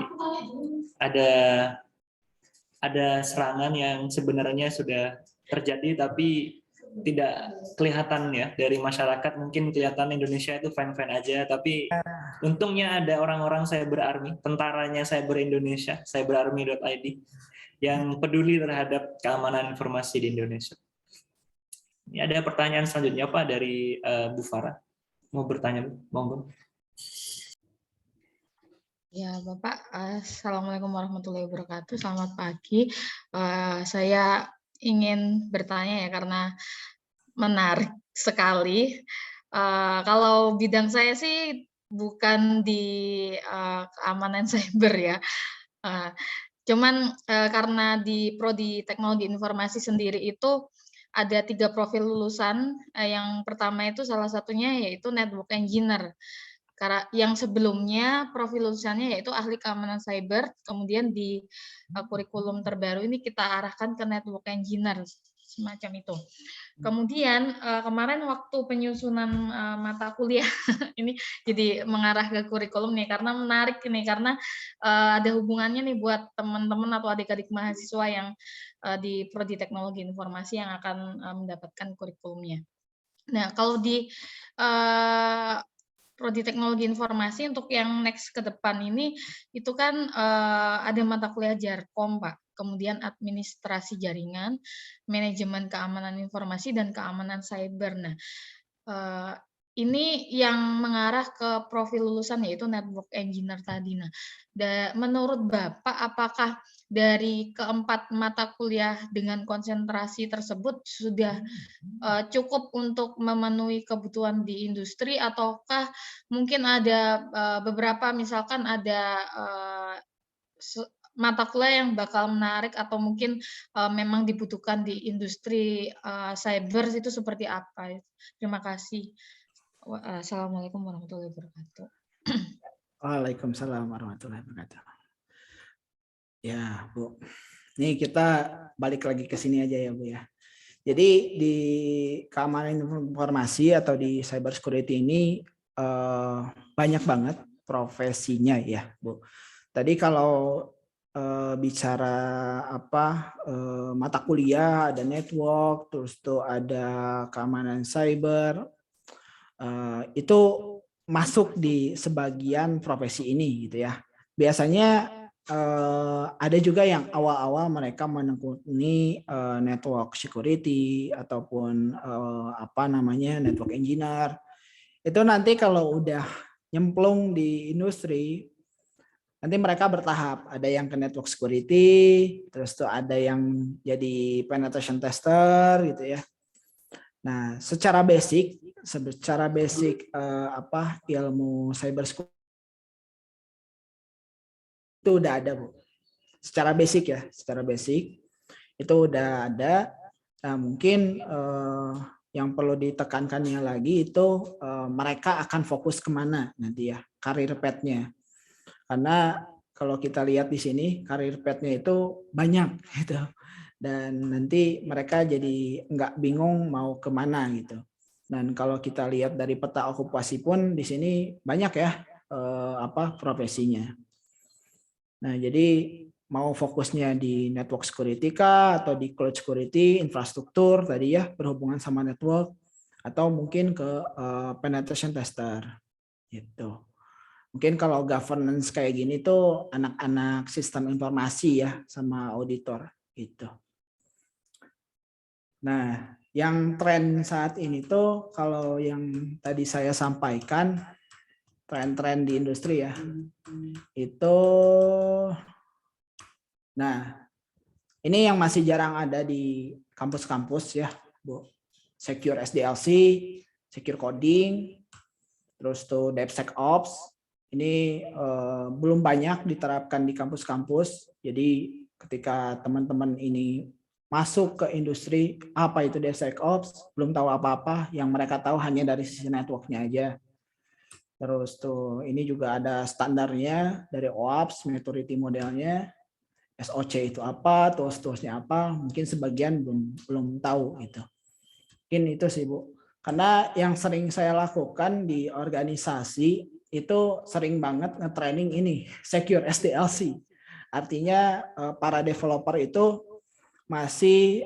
ada serangan yang sebenarnya sudah terjadi tapi tidak kelihatan ya dari masyarakat. Mungkin kelihatan Indonesia itu fine-fine aja, tapi untungnya ada orang-orang Cyber Army, tentaranya Cyber Indonesia, cyberarmy.id, yang peduli terhadap keamanan informasi di Indonesia. Ini ada pertanyaan selanjutnya Pak dari Bu Farah. Mau bertanya, monggo. Ya, Bapak, Assalamualaikum warahmatullahi wabarakatuh. Selamat pagi. Saya ingin bertanya ya, karena menarik sekali. Kalau bidang saya sih bukan di keamanan cyber ya. Cuman karena di Prodi Teknologi Informasi sendiri itu ada 3 profil lulusan. Yang pertama itu salah satunya yaitu Network Engineer. Karena yang sebelumnya profil lulusannya yaitu ahli keamanan cyber, kemudian di kurikulum terbaru ini kita arahkan ke network engineer, semacam itu. Kemudian kemarin waktu penyusunan mata kuliah ini jadi mengarah ke kurikulum nih, karena menarik nih, karena ada hubungannya nih buat teman-teman atau adik-adik mahasiswa yang di Prodi Teknologi Informasi yang akan mendapatkan kurikulumnya. Nah, kalau di Prodi Teknologi Informasi untuk yang next ke depan ini, itu kan ada mata kuliah Jarkom, Pak. Kemudian administrasi jaringan, manajemen keamanan informasi, dan keamanan cyber. Nah, ini yang mengarah ke profil lulusan yaitu network engineer tadi. Nah, menurut Bapak, apakah dari keempat mata kuliah dengan konsentrasi tersebut sudah cukup untuk memenuhi kebutuhan di industri, ataukah mungkin ada beberapa, misalkan ada mata kuliah yang bakal menarik atau mungkin memang dibutuhkan di industri cyber itu seperti apa? Terima kasih. Assalamualaikum warahmatullahi wabarakatuh. Waalaikumsalam warahmatullahi wabarakatuh. Ya, Bu. Nih kita balik lagi ke sini aja ya, Bu ya. Jadi di keamanan informasi atau di cyber security ini banyak banget profesinya ya, Bu. Tadi kalau bicara mata kuliah, ada network, terus tuh ada keamanan cyber, itu masuk di sebagian profesi ini gitu ya. Biasanya ada juga yang awal-awal mereka menekuni network security ataupun network engineer. Itu nanti kalau udah nyemplung di industri, nanti mereka bertahap. Ada yang ke network security, terus tuh ada yang jadi penetration tester gitu ya. Nah, secara basic ilmu cyber security itu udah ada, Bu. Secara basic itu udah ada. Nah, mungkin yang perlu ditekankannya lagi itu mereka akan fokus kemana nanti ya, karir path-nya. Karena kalau kita lihat di sini karir path-nya itu banyak gitu. Dan nanti mereka jadi nggak bingung mau kemana gitu. Dan kalau kita lihat dari peta okupasi pun di sini banyak ya profesinya. Nah, jadi mau fokusnya di network security kah atau di cloud security, infrastruktur tadi ya berhubungan sama network, atau mungkin ke penetration tester gitu. Mungkin kalau governance kayak gini tuh anak-anak sistem informasi ya sama auditor gitu. Nah, yang tren saat ini tuh kalau yang tadi saya sampaikan tren-tren di industri ya itu, nah ini yang masih jarang ada di kampus-kampus ya, Bu. Secure SDLC, secure coding, terus tuh DevSecOps ini belum banyak diterapkan di kampus-kampus. Jadi ketika teman-teman ini masuk ke industri apa itu DevSecOps, belum tahu apa-apa, yang mereka tahu hanya dari sisi networknya aja. Terus tuh ini juga ada standarnya dari OAPS, maturity modelnya, SOC itu apa, tools-toolsnya apa, mungkin sebagian belum tahu gitu. Mungkin itu sih, Bu. Karena yang sering saya lakukan di organisasi itu sering banget nge-training ini secure SDLC. Artinya para developer itu masih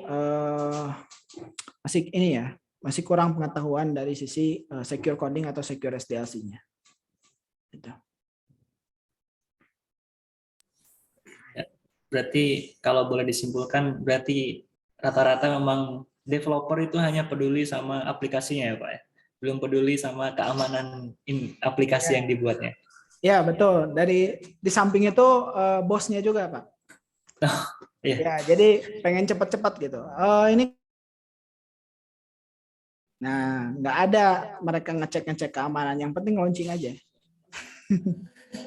ini ya, masih kurang pengetahuan dari sisi secure coding atau secure SDLC-nya. Gitu. Ya, berarti kalau boleh disimpulkan, berarti rata-rata memang developer itu hanya peduli sama aplikasinya ya Pak ya? Belum peduli sama keamanan aplikasi yang dibuatnya. Ya betul. Di samping itu bosnya juga Pak. Iya. Ya, jadi pengen cepat-cepat gitu. Ini, nah nggak ada mereka ngecek keamanan. Yang penting launching aja.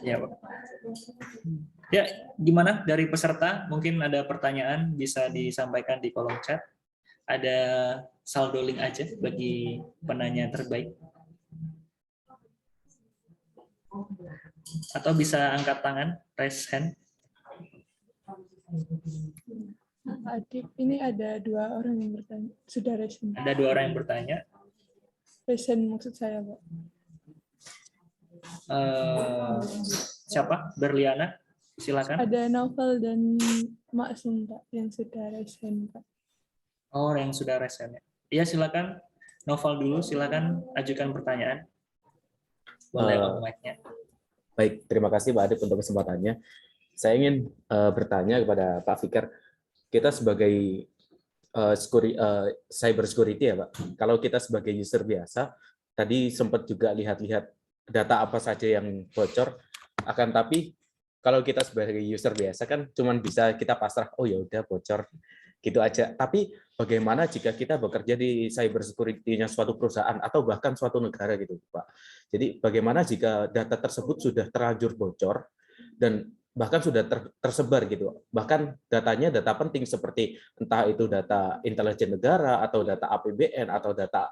Ya Pak. Ya, gimana dari peserta? Mungkin ada pertanyaan bisa disampaikan di kolom chat. Ada saldo link aja bagi penanya terbaik. Atau bisa angkat tangan, raise hand. Adik, ini ada 2 orang yang bertanya. Sudah resen. Ada 2 orang yang bertanya. Resen maksud saya, Pak. Siapa? Berliana, silakan. Ada Novel dan Maksum, Pak, yang sudah resen, Pak. Oh, yang sudah resen. Iya, silakan. Novel dulu, silakan ajukan pertanyaan. Boleh on mic-nya. Baik, terima kasih Pak Adip untuk kesempatannya. Saya ingin bertanya kepada Pak Fikar, kita sebagai cyber security ya Pak, kalau kita sebagai user biasa, tadi sempat juga lihat-lihat data apa saja yang bocor, akan tapi kalau kita sebagai user biasa kan cuma bisa kita pasrah, oh ya udah bocor, gitu aja. Tapi bagaimana jika kita bekerja di cyber security-nya suatu perusahaan atau bahkan suatu negara gitu Pak. Jadi bagaimana jika data tersebut sudah terlanjur bocor dan bahkan sudah tersebar gitu. Bahkan datanya data penting seperti entah itu data intelijen negara atau data APBN atau data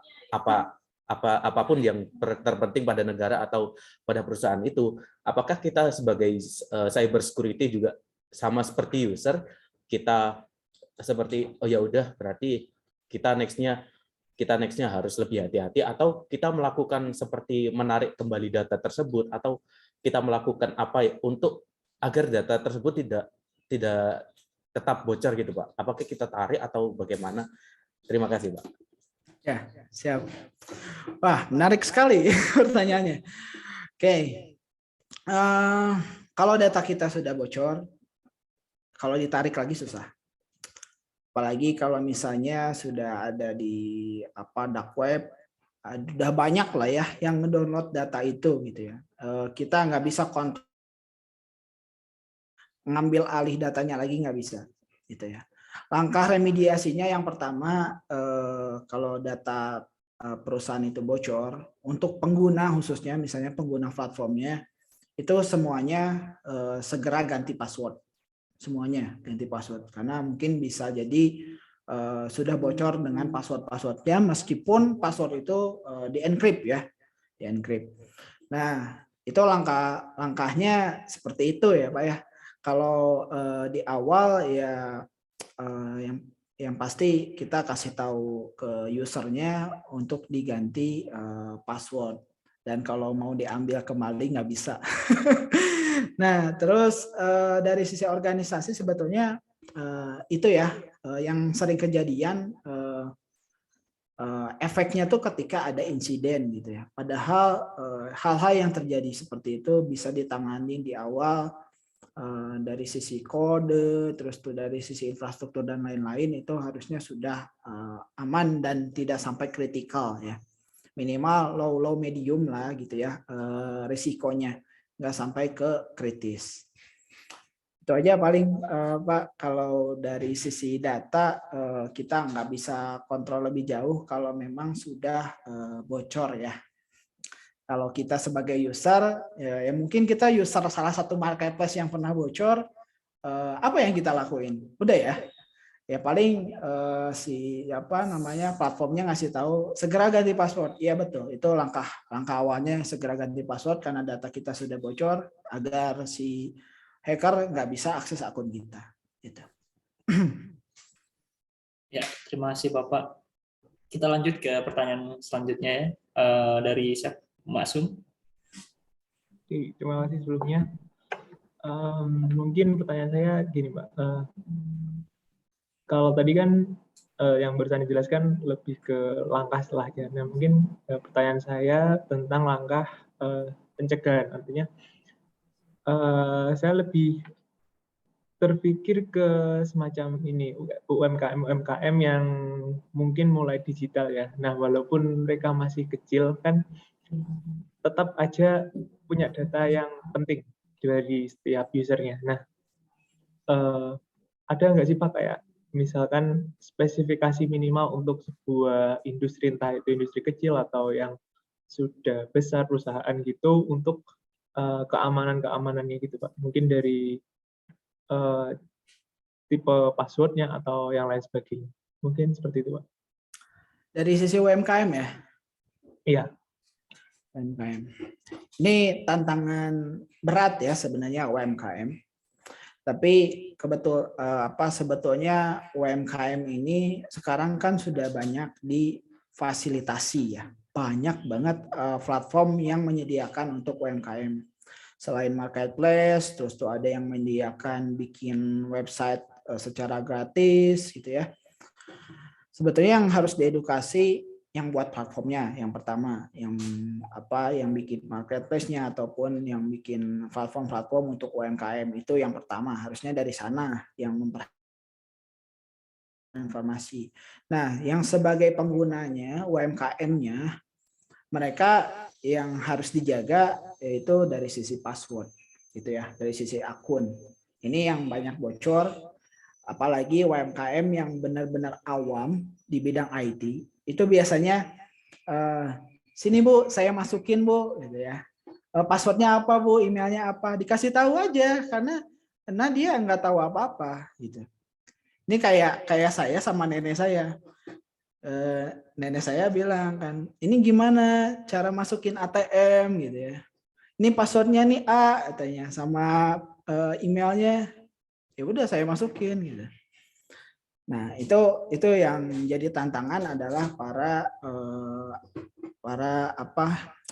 apapun yang terpenting pada negara atau pada perusahaan itu. Apakah kita sebagai cyber security juga sama seperti user, kita seperti oh ya udah berarti kita nextnya harus lebih hati-hati, atau kita melakukan seperti menarik kembali data tersebut, atau kita melakukan apa untuk agar data tersebut tidak tetap bocor gitu Pak? Apakah kita tarik atau bagaimana? Terima kasih Pak. Ya, siap. Wah, menarik sekali pertanyaannya. Oke. Kalau data kita sudah bocor, kalau ditarik lagi susah. Apalagi kalau misalnya sudah ada di dark web, udah banyak lah ya yang ngedownload data itu gitu ya. Kita nggak bisa ngambil alih datanya lagi, nggak bisa gitu ya. Langkah remediasinya yang pertama, kalau data perusahaan itu bocor, untuk pengguna khususnya misalnya pengguna platformnya itu semuanya segera ganti password. Semuanya ganti password, karena mungkin bisa jadi sudah bocor dengan password-passwordnya meskipun password itu di-encrypt ya, di-encrypt. Nah, itu langkahnya seperti itu ya Pak ya. Kalau di awal ya yang pasti kita kasih tahu ke usernya untuk diganti password, dan kalau mau diambil kembali nggak bisa. Nah, terus dari sisi organisasi sebetulnya itu ya yang sering kejadian, efeknya tuh ketika ada insiden gitu ya. Padahal hal-hal yang terjadi seperti itu bisa ditangani di awal dari sisi kode, terus tuh dari sisi infrastruktur dan lain-lain, itu harusnya sudah aman dan tidak sampai kritikal ya. Minimal low medium lah gitu ya risikonya, nggak sampai ke kritis. Itu aja paling Pak. Kalau dari sisi data kita nggak bisa kontrol lebih jauh kalau memang sudah bocor ya. Kalau kita sebagai user ya mungkin kita user salah satu marketplace yang pernah bocor, apa yang kita lakuin? Udah ya paling platformnya ngasih tahu segera ganti password. Iya betul, itu langkah awalnya, segera ganti password karena data kita sudah bocor agar si hacker nggak bisa akses akun kita. Gitu. Ya, terima kasih Bapak. Kita lanjut ke pertanyaan selanjutnya ya, dari Mbak Sum. Terima kasih sebelumnya. Mungkin pertanyaan saya gini Pak. Kalau tadi kan yang barusan dijelaskan lebih ke langkah setelahnya. Nah, mungkin pertanyaan saya tentang langkah pencegahan. Artinya saya lebih terpikir ke semacam ini, UMKM yang mungkin mulai digital ya. Nah, walaupun mereka masih kecil kan tetap aja punya data yang penting dari setiap usernya. Nah, ada nggak sih Pak kayak misalkan spesifikasi minimal untuk sebuah industri, entah itu industri kecil atau yang sudah besar perusahaan gitu, untuk keamanannya gitu Pak. Mungkin dari tipe passwordnya atau yang lain sebagainya. Mungkin seperti itu Pak. Dari sisi UMKM ya? Iya. UMKM. Ini tantangan berat ya sebenarnya UMKM. Tapi sebetulnya UMKM ini sekarang kan sudah banyak difasilitasi ya. Banyak banget platform yang menyediakan untuk UMKM. Selain marketplace, terus tuh ada yang menyediakan bikin website secara gratis gitu ya. Sebetulnya yang harus diedukasi yang buat platformnya, yang pertama, yang bikin marketplace-nya ataupun yang bikin platform untuk UMKM, itu yang pertama, harusnya dari sana yang informasi. Nah, yang sebagai penggunanya UMKM-nya, mereka yang harus dijaga yaitu dari sisi password gitu ya, dari sisi akun. Ini yang banyak bocor, apalagi UMKM yang benar-benar awam di bidang IT, itu biasanya sini Bu, saya masukin Bu gitu ya. Passwordnya apa Bu, emailnya apa, dikasih tahu aja karena dia nggak tahu apa-apa gitu. Ini kayak saya sama nenek saya. Nenek saya bilang kan, ini gimana cara masukin ATM gitu ya. Ini passwordnya nih A katanya sama emailnya. Ya udah saya masukin gitu. Nah, itu yang jadi tantangan adalah para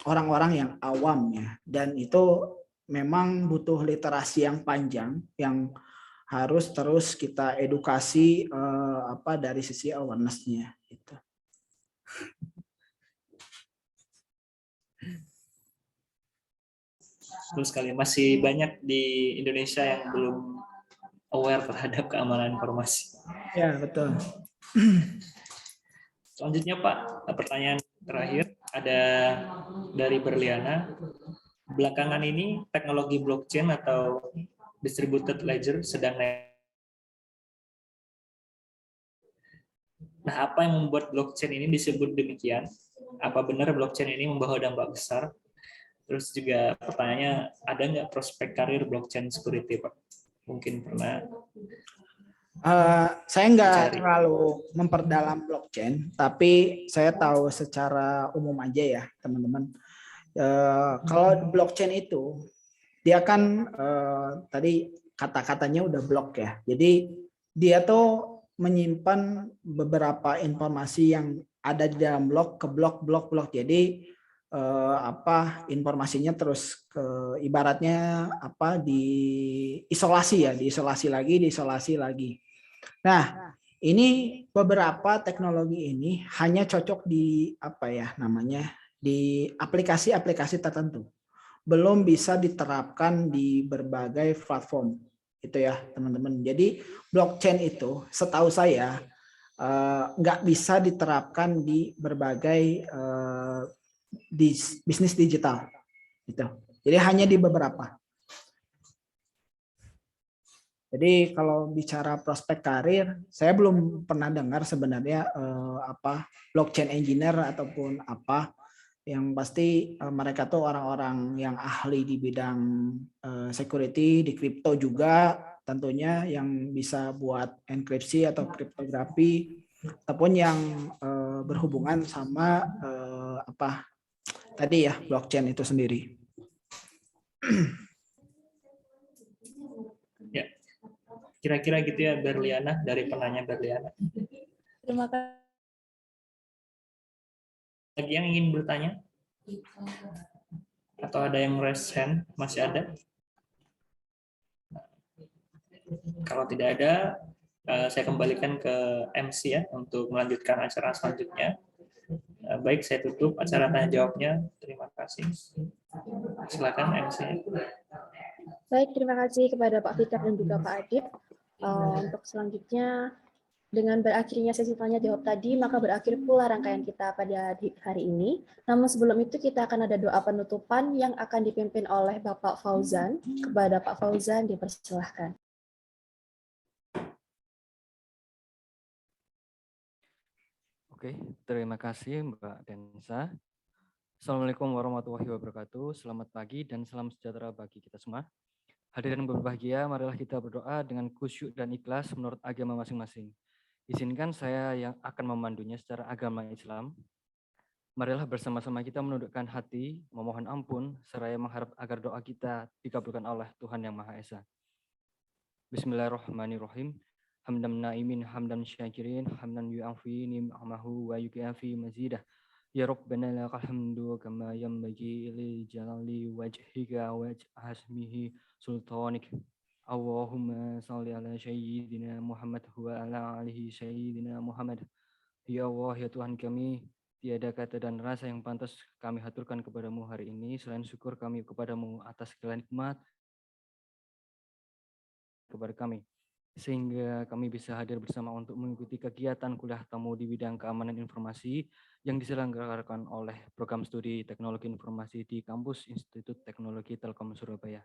orang-orang yang awam ya, dan itu memang butuh literasi yang panjang yang harus terus kita edukasi dari sisi awareness-nya gitu. Betul sekali, masih banyak di Indonesia yang belum aware terhadap keamanan informasi. Ya, betul. Selanjutnya Pak, pertanyaan terakhir ada dari Berliana. Belakangan ini teknologi blockchain atau distributed ledger sedang naik. Nah, apa yang membuat blockchain ini disebut demikian? Apa benar blockchain ini membawa dampak besar? Terus juga pertanyaannya, ada nggak prospek karir blockchain security, Pak? Mungkin pernah. Saya nggak terlalu memperdalam blockchain, tapi saya tahu secara umum aja ya, teman-teman. Kalau blockchain itu, dia kan tadi kata-katanya udah blok ya. Jadi dia tuh menyimpan beberapa informasi yang ada di dalam blok ke blok. Jadi informasinya terus ibaratnya diisolasi lagi. Nah, ini beberapa teknologi ini hanya cocok di di aplikasi-aplikasi tertentu. Belum bisa diterapkan di berbagai platform. Itu ya, teman-teman. Jadi blockchain itu setahu saya nggak bisa diterapkan di berbagai di bisnis digital gitu. Jadi hanya di beberapa. Jadi kalau bicara prospek karir, saya belum pernah dengar sebenarnya blockchain engineer ataupun apa. Yang pasti mereka tuh orang-orang yang ahli di bidang security, di kripto juga tentunya, yang bisa buat enkripsi atau kriptografi, ataupun yang berhubungan sama tadi ya, blockchain itu sendiri. Ya, kira-kira gitu ya Berliana, dari penanya Berliana. Terima kasih. Lagi yang ingin bertanya? Atau ada yang raise hand? Masih ada? Kalau tidak ada, saya kembalikan ke MC ya untuk melanjutkan acara selanjutnya. Baik, saya tutup acara tanya jawabnya. Terima kasih. Silakan MC. Baik, terima kasih kepada Pak Fikar dan juga Pak Adib. Untuk selanjutnya, dengan berakhirnya sesi tanya jawab tadi, maka berakhir pula rangkaian kita pada hari ini. Namun sebelum itu kita akan ada doa penutupan yang akan dipimpin oleh Bapak Fauzan. Kepada Pak Fauzan dipersilahkan. Oke, terima kasih Mbak Densa. Assalamualaikum warahmatullahi wabarakatuh. Selamat pagi dan salam sejahtera bagi kita semua. Hadirin berbahagia, marilah kita berdoa dengan khusyuk dan ikhlas menurut agama masing-masing. Izinkan saya yang akan memandunya secara agama Islam. Marilah bersama-sama kita menundukkan hati, memohon ampun, seraya mengharap agar doa kita dikabulkan oleh Tuhan Yang Maha Esa. Bismillahirrahmanirrahim. Hamdan na'imin, hamdan syakirin, hamdan yu'afi ni'amahu wa yukiafi mazidah. Ya Rabbana lakal hamdu kama yanbaghi li jalali wajhika wa hasmihi sultanik. Allahumma salli ala sayyidina Muhammad wa ala alihi sayyidina Muhammad. Ya Allah, ya Tuhan kami, tiada kata dan rasa yang pantas kami haturkan kepadamu hari ini selain syukur kami kepadamu atas segala nikmat kepada kami, sehingga kami bisa hadir bersama untuk mengikuti kegiatan kuliah tamu di bidang keamanan informasi yang diselenggarakan oleh program studi teknologi informasi di kampus Institut Teknologi Telkom Surabaya.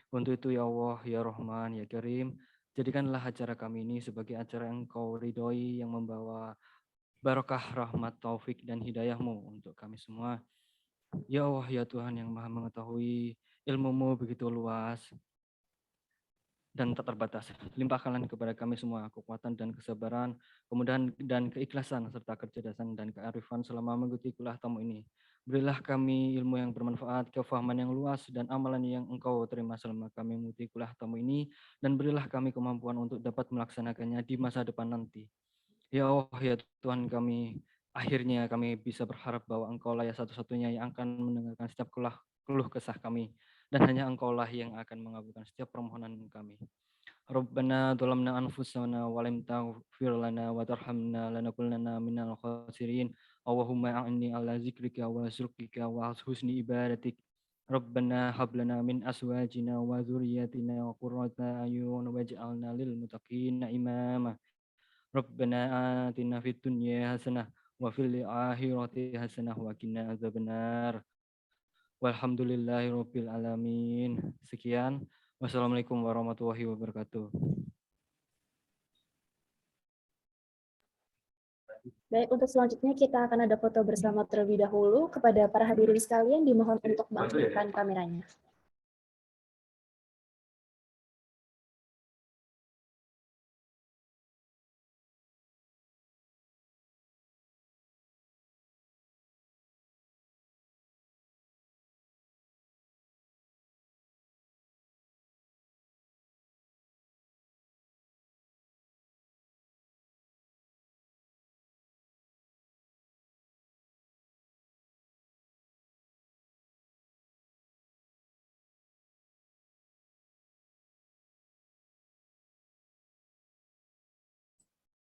Untuk itu ya Allah, ya Rahman, ya Karim, jadikanlah acara kami ini sebagai acara yang Kau ridhoi yang membawa barokah, rahmat, taufik, dan hidayahmu untuk kami semua. Ya Allah, ya Tuhan yang Maha Mengetahui, ilmu-Mu begitu luas dan tak terbatas. Limpahkanlah kepada kami semua kekuatan dan kesabaran, kemudahan dan keikhlasan, serta kecerdasan dan kearifan selama mengikuti kuliah tamu ini. Berilah kami ilmu yang bermanfaat, kefahaman yang luas, dan amalan yang Engkau terima selama kami mengikuti kuliah tamu ini, dan berilah kami kemampuan untuk dapat melaksanakannya di masa depan nanti. Ya Allah, ya Tuhan kami, akhirnya kami bisa berharap bahwa Engkau lah ya satu-satunya yang akan mendengarkan setiap keluh kesah kami, dan hanya Engkau lah yang akan mengabulkan setiap permohonan kami. Rabbana dhalamna anfusana wa lam taghfir lana wa tarhamna lanakunanna minal khasirin. Allahumma a'inni ala zikrika wa syukrika wa husni ibadatik. Rabbana hab lana min azwajina wa dzurriyyatina qurrata a'yun waj'alna lil muttaqina imama. Rabbana atina fid dunya hasanah wa fil akhirati hasanah wa qina adzabannar. Walhamdulillahirabbil alamin. Sekian. Wassalamualaikum warahmatullahi wabarakatuh. Baik, untuk selanjutnya kita akan ada foto bersama terlebih dahulu. Kepada para hadirin sekalian dimohon untuk mengaktifkan kameranya.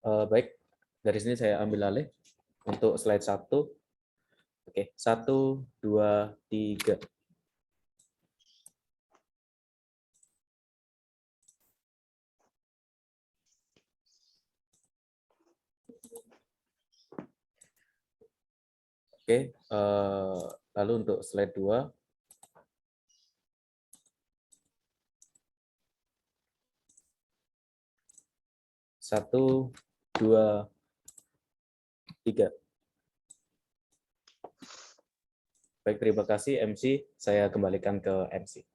Baik, dari sini saya ambil alih untuk slide 1. Oke, 1, 2, 3. Oke, lalu untuk slide 2. Satu, 2, 3. Baik, terima kasih MC. Saya kembalikan ke MC.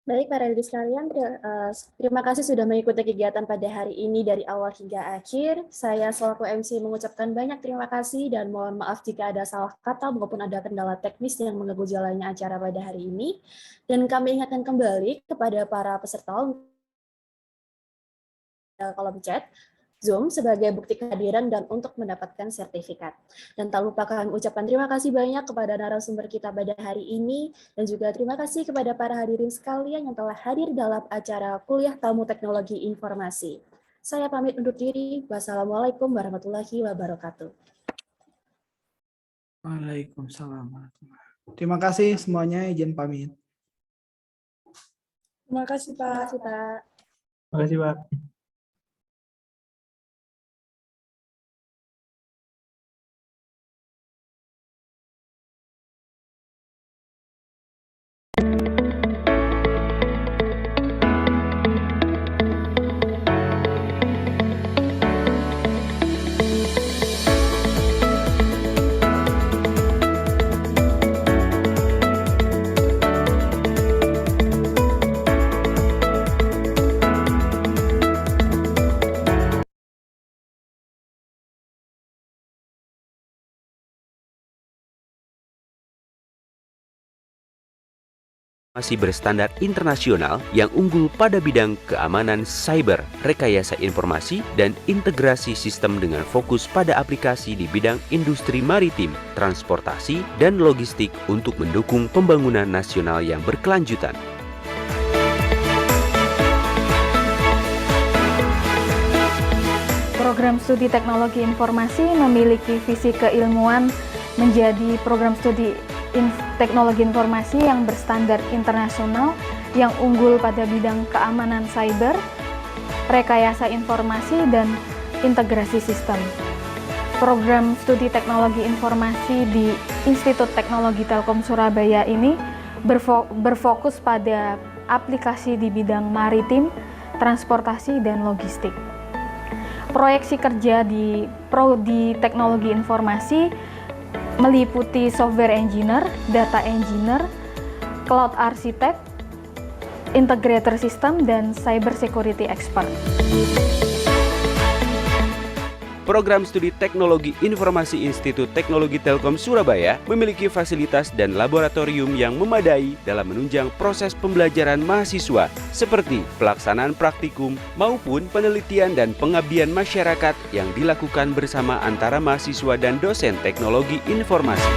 Baik, para hadirin sekalian, terima kasih sudah mengikuti kegiatan pada hari ini dari awal hingga akhir. Saya selaku MC mengucapkan banyak terima kasih dan mohon maaf jika ada salah kata maupun ada kendala teknis yang mengganggu jalannya acara pada hari ini. Dan kami ingatkan kembali kepada para peserta kolom chat Zoom sebagai bukti kehadiran dan untuk mendapatkan sertifikat. Dan tak lupa kami ucapkan terima kasih banyak kepada narasumber kita pada hari ini, dan juga terima kasih kepada para hadirin sekalian yang telah hadir dalam acara Kuliah Tamu Teknologi Informasi. Saya pamit undur diri. Wassalamualaikum warahmatullahi wabarakatuh. Waalaikumsalam. Terima kasih semuanya, izin pamit. Terima kasih, Pak. Terima kasih, Pak. Terima kasih, Pak. Masih berstandar internasional yang unggul pada bidang keamanan cyber, rekayasa informasi, dan integrasi sistem dengan fokus pada aplikasi di bidang industri maritim, transportasi, dan logistik untuk mendukung pembangunan nasional yang berkelanjutan. Program Studi Teknologi Informasi memiliki visi keilmuan menjadi program studi teknologi informasi yang berstandar internasional yang unggul pada bidang keamanan cyber, rekayasa informasi, dan integrasi sistem. Program studi teknologi informasi di Institut Teknologi Telkom Surabaya ini berfokus pada aplikasi di bidang maritim, transportasi, dan logistik. Proyeksi kerja di Prodi Teknologi Informasi meliputi software engineer, data engineer, cloud architect, integrator system, dan cyber security expert. Program Studi Teknologi Informasi Institut Teknologi Telkom Surabaya memiliki fasilitas dan laboratorium yang memadai dalam menunjang proses pembelajaran mahasiswa seperti pelaksanaan praktikum maupun penelitian dan pengabdian masyarakat yang dilakukan bersama antara mahasiswa dan dosen teknologi informasi.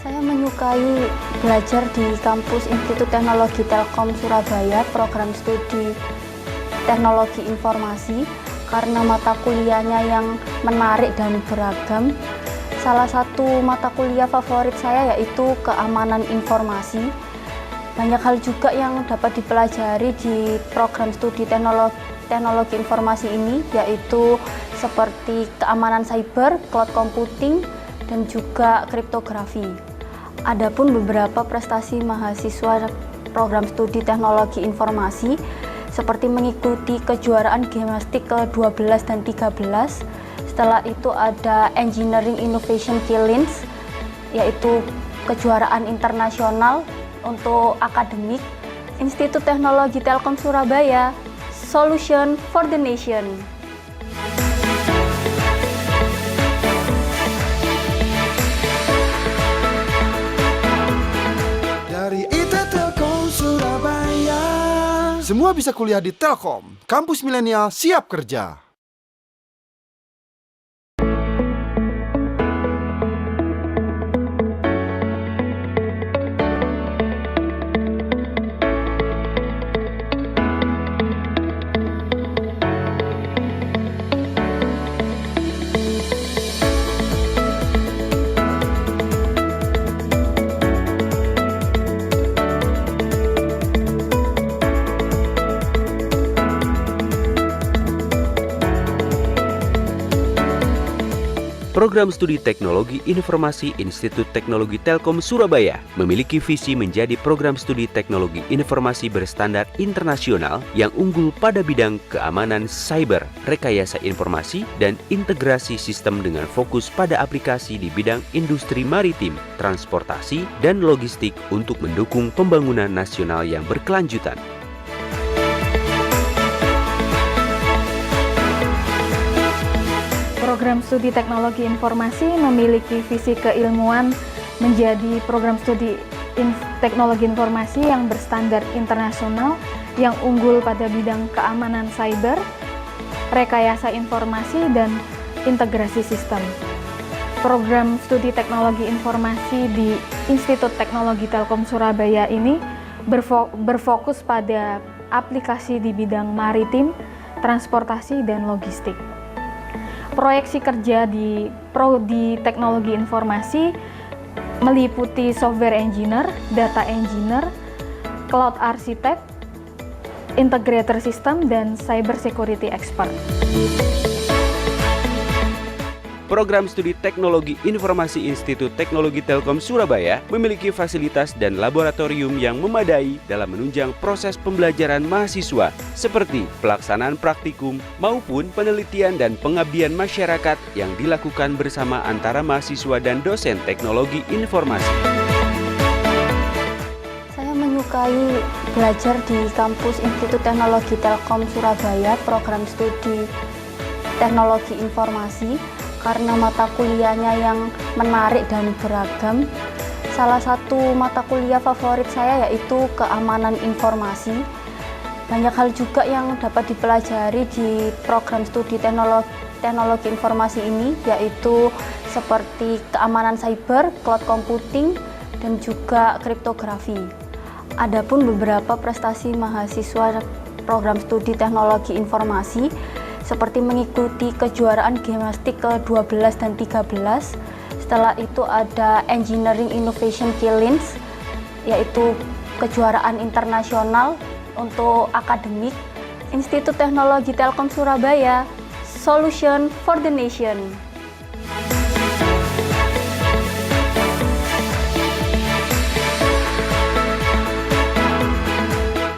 Saya menyukai belajar di kampus Institut Teknologi Telkom Surabaya, program studi Teknologi Informasi, karena mata kuliahnya yang menarik dan beragam. Salah satu mata kuliah favorit saya yaitu keamanan informasi. Banyak hal juga yang dapat dipelajari di program studi teknologi informasi ini, yaitu seperti keamanan cyber, cloud computing, dan juga kriptografi. Adapun beberapa prestasi mahasiswa program studi teknologi informasi seperti mengikuti kejuaraan gimnastik ke-12 dan 13. Setelah itu ada Engineering Innovation Challenge, yaitu kejuaraan internasional untuk akademik. Institut Teknologi Telkom Surabaya, Solution for the Nation. Dari IT Telkom Surabaya, semua bisa kuliah di Telkom, kampus milenial siap kerja. Program Studi Teknologi Informasi Institut Teknologi Telkom Surabaya memiliki visi menjadi program studi teknologi informasi berstandar internasional yang unggul pada bidang keamanan cyber, rekayasa informasi, dan integrasi sistem dengan fokus pada aplikasi di bidang industri maritim, transportasi, dan logistik untuk mendukung pembangunan nasional yang berkelanjutan. Program Studi Teknologi Informasi memiliki visi keilmuan menjadi program studi teknologi informasi yang berstandar internasional yang unggul pada bidang keamanan cyber, rekayasa informasi, dan integrasi sistem. Program Studi Teknologi Informasi di Institut Teknologi Telkom Surabaya ini berfokus pada aplikasi di bidang maritim, transportasi, dan logistik. Proyeksi kerja di Prodi Teknologi Informasi meliputi software engineer, data engineer, cloud architect, integrator system, dan cyber security expert. Program Studi Teknologi Informasi Institut Teknologi Telkom Surabaya memiliki fasilitas dan laboratorium yang memadai dalam menunjang proses pembelajaran mahasiswa seperti pelaksanaan praktikum maupun penelitian dan pengabdian masyarakat yang dilakukan bersama antara mahasiswa dan dosen teknologi informasi. Saya menyukai belajar di kampus Institut Teknologi Telkom Surabaya, program studi Teknologi Informasi, karena mata kuliahnya yang menarik dan beragam. Salah satu mata kuliah favorit saya yaitu keamanan informasi. Banyak hal juga yang dapat dipelajari di program studi teknologi informasi ini, yaitu seperti keamanan cyber, cloud computing, dan juga kriptografi. Adapun beberapa prestasi mahasiswa program studi teknologi informasi seperti mengikuti kejuaraan gimnastik ke-12 dan 13. Setelah itu ada Engineering Innovation Challenge, yaitu kejuaraan internasional untuk akademik. Institut Teknologi Telkom Surabaya, Solution for the Nation.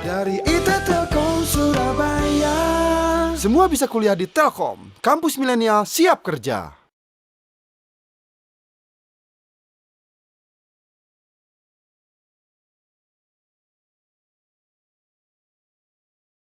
Dari IT Telkom Surabaya, semua bisa kuliah di Telkom, kampus milenial siap kerja.